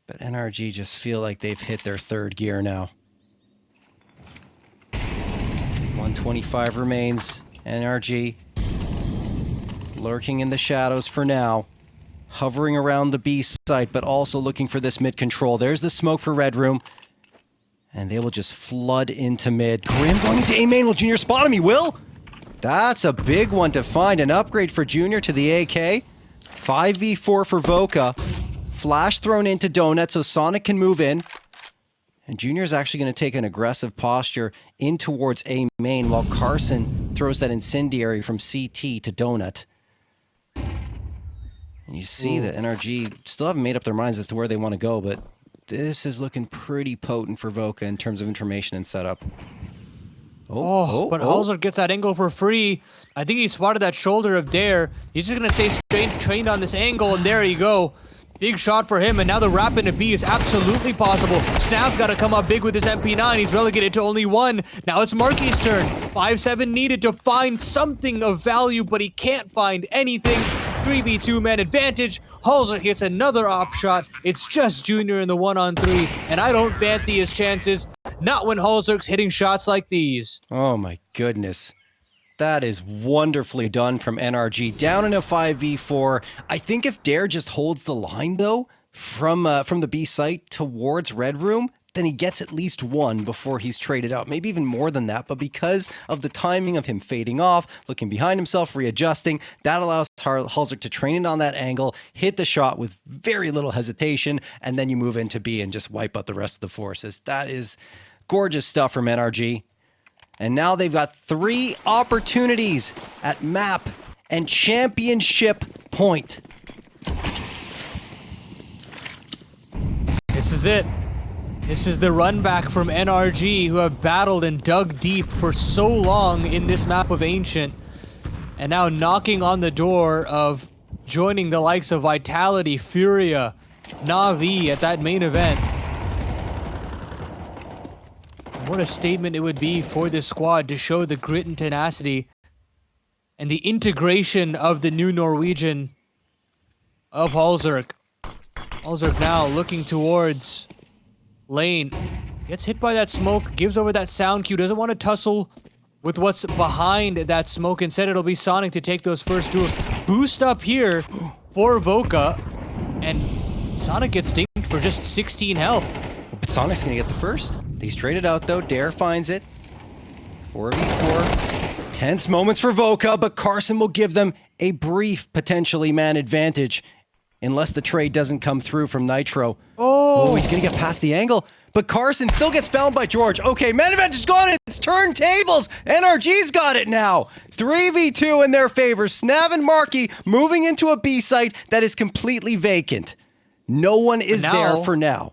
But NRG just feel like they've hit their third gear now. 125 remains. NRG lurking in the shadows for now. Hovering around the B site, but also looking for this mid control. There's the smoke for Red Room. And they will just flood into mid. Grim going into A main. Will Junior spot him? He will? That's a big one to find. An upgrade for Junior to the AK. 5v4 for Voca. Flash thrown into Donut so Sonic can move in. And Junior's actually going to take an aggressive posture in towards A main while Carson throws that incendiary from CT to Donut. And you see that NRG still haven't made up their minds as to where they want to go, but this is looking pretty potent for Voca in terms of information and setup. But Halzer gets that angle for free. I think he spotted that shoulder of Dare. He's just going to stay trained on this angle, and there you go. Big shot for him, and now the wrap into B is absolutely possible. Snap's got to come up big with his MP9. He's relegated to only one. Now it's Marky's turn. 5-7 needed to find something of value, but he can't find anything. 3v2 man advantage. Halzer hits another op shot. It's just Junior in the 1-on-3, and I don't fancy his chances. Not when Halzer's hitting shots like these. Oh my goodness. That is wonderfully done from NRG. Down in a 5v4. I think if Dare just holds the line, though, from the B site towards Red Room, then he gets at least one before he's traded out. Maybe even more than that, but because of the timing of him fading off, looking behind himself, readjusting, that allows Halzer to train in on that angle, hit the shot with very little hesitation, and then you move into B and just wipe out the rest of the forces. That is gorgeous stuff from NRG. And now they've got 3 opportunities at map and championship point. This is it. This is the run back from NRG, who have battled and dug deep for so long in this map of Ancient. And now knocking on the door of joining the likes of Vitality, Furia, Na'Vi at that main event. What a statement it would be for this squad to show the grit and tenacity and the integration of the new Norwegian of Halzerk. Halzerk now looking towards lane. Gets hit by that smoke, gives over that sound cue, doesn't want to tussle with what's behind that smoke. Instead, it'll be Sonic to take those first 2. Boost up here for Voca, and Sonic gets dinged for just 16 health. But Sonic's going to get the first. He's traded out, though. Dare finds it. 4v4. Tense moments for Voca, but Carson will give them a brief, potentially, man advantage. Unless the trade doesn't come through from Nitro. Oh, he's going to get past the angle. But Carson still gets found by George. Okay, man advantage is gone. It's turntables. NRG's got it now. 3v2 in their favor. Snav and Marky moving into a B site that is completely vacant. No one is there for now.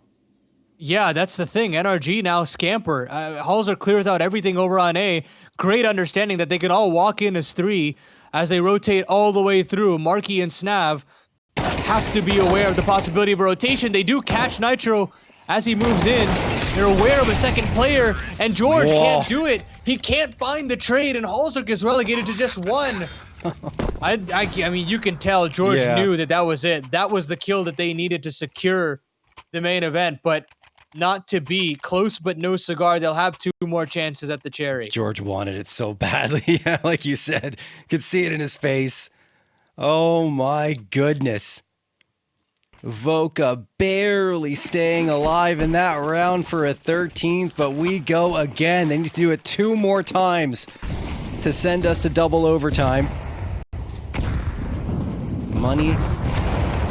Yeah, that's the thing. NRG now scamper. Halzer clears out everything over on A. Great understanding that they can all walk in as 3 as they rotate all the way through. Marky and Snav have to be aware of the possibility of a rotation. They do catch Nitro as he moves in. They're aware of a second player, and George can't do it. He can't find the trade, and Halzer is relegated to just 1. I mean, you can tell George knew that was it. That was the kill that they needed to secure the main event, but not to be. Close but no cigar. They'll have 2 more chances at the cherry. George wanted it so badly. Yeah, like you said. Could see it in his face. Oh my goodness. Voca barely staying alive in that round for a 13th, but we go again. They need to do it 2 more times to send us to double overtime. Money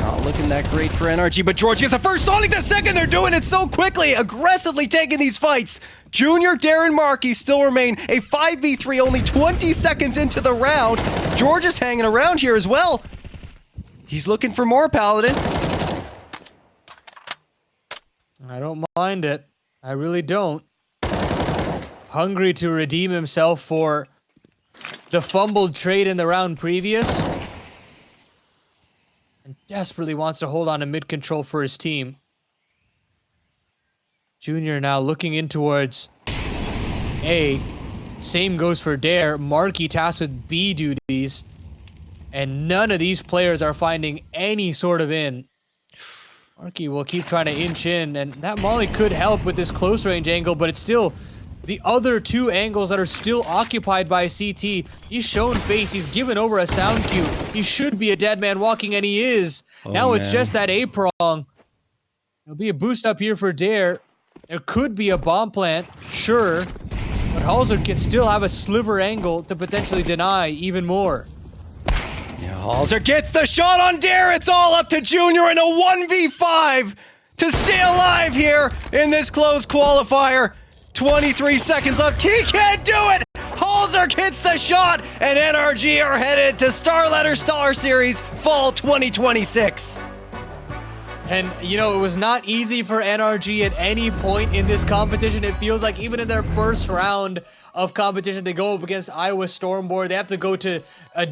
not looking that great for NRG, but George gets the first, Sonic the second. They're doing it so quickly, aggressively taking these fights. Junior, Darren, Markey still remain a 5v3 only 20 seconds into the round. George is hanging around here as well. He's looking for more, Paladin. I don't mind it. I really don't. Hungry to redeem himself for the fumbled trade in the round previous. And desperately wants to hold on to mid-control for his team. Junior now looking in towards A. Same goes for Dare. Marky tasked with B duties. And none of these players are finding any sort of in. Marky will keep trying to inch in, and that molly could help with this close range angle, but it's still the other two angles that are still occupied by CT. He's shown face, he's given over a sound cue. He should be a dead man walking, and he is. Now it's just that A prong. There'll be a boost up here for Dare. There could be a bomb plant, sure, but Halsard can still have a sliver angle to potentially deny even more. Halsard gets the shot on Dare. It's all up to Junior in a 1v5 to stay alive here in this closed qualifier. 23 seconds left. He can't do it. Halsard hits the shot, and NRG are headed to StarLadder StarSeries Fall 2026. And, you know, it was not easy for NRG at any point in this competition. It feels like even in their first round of competition, they go up against Iowa Stormboar. They have to go to a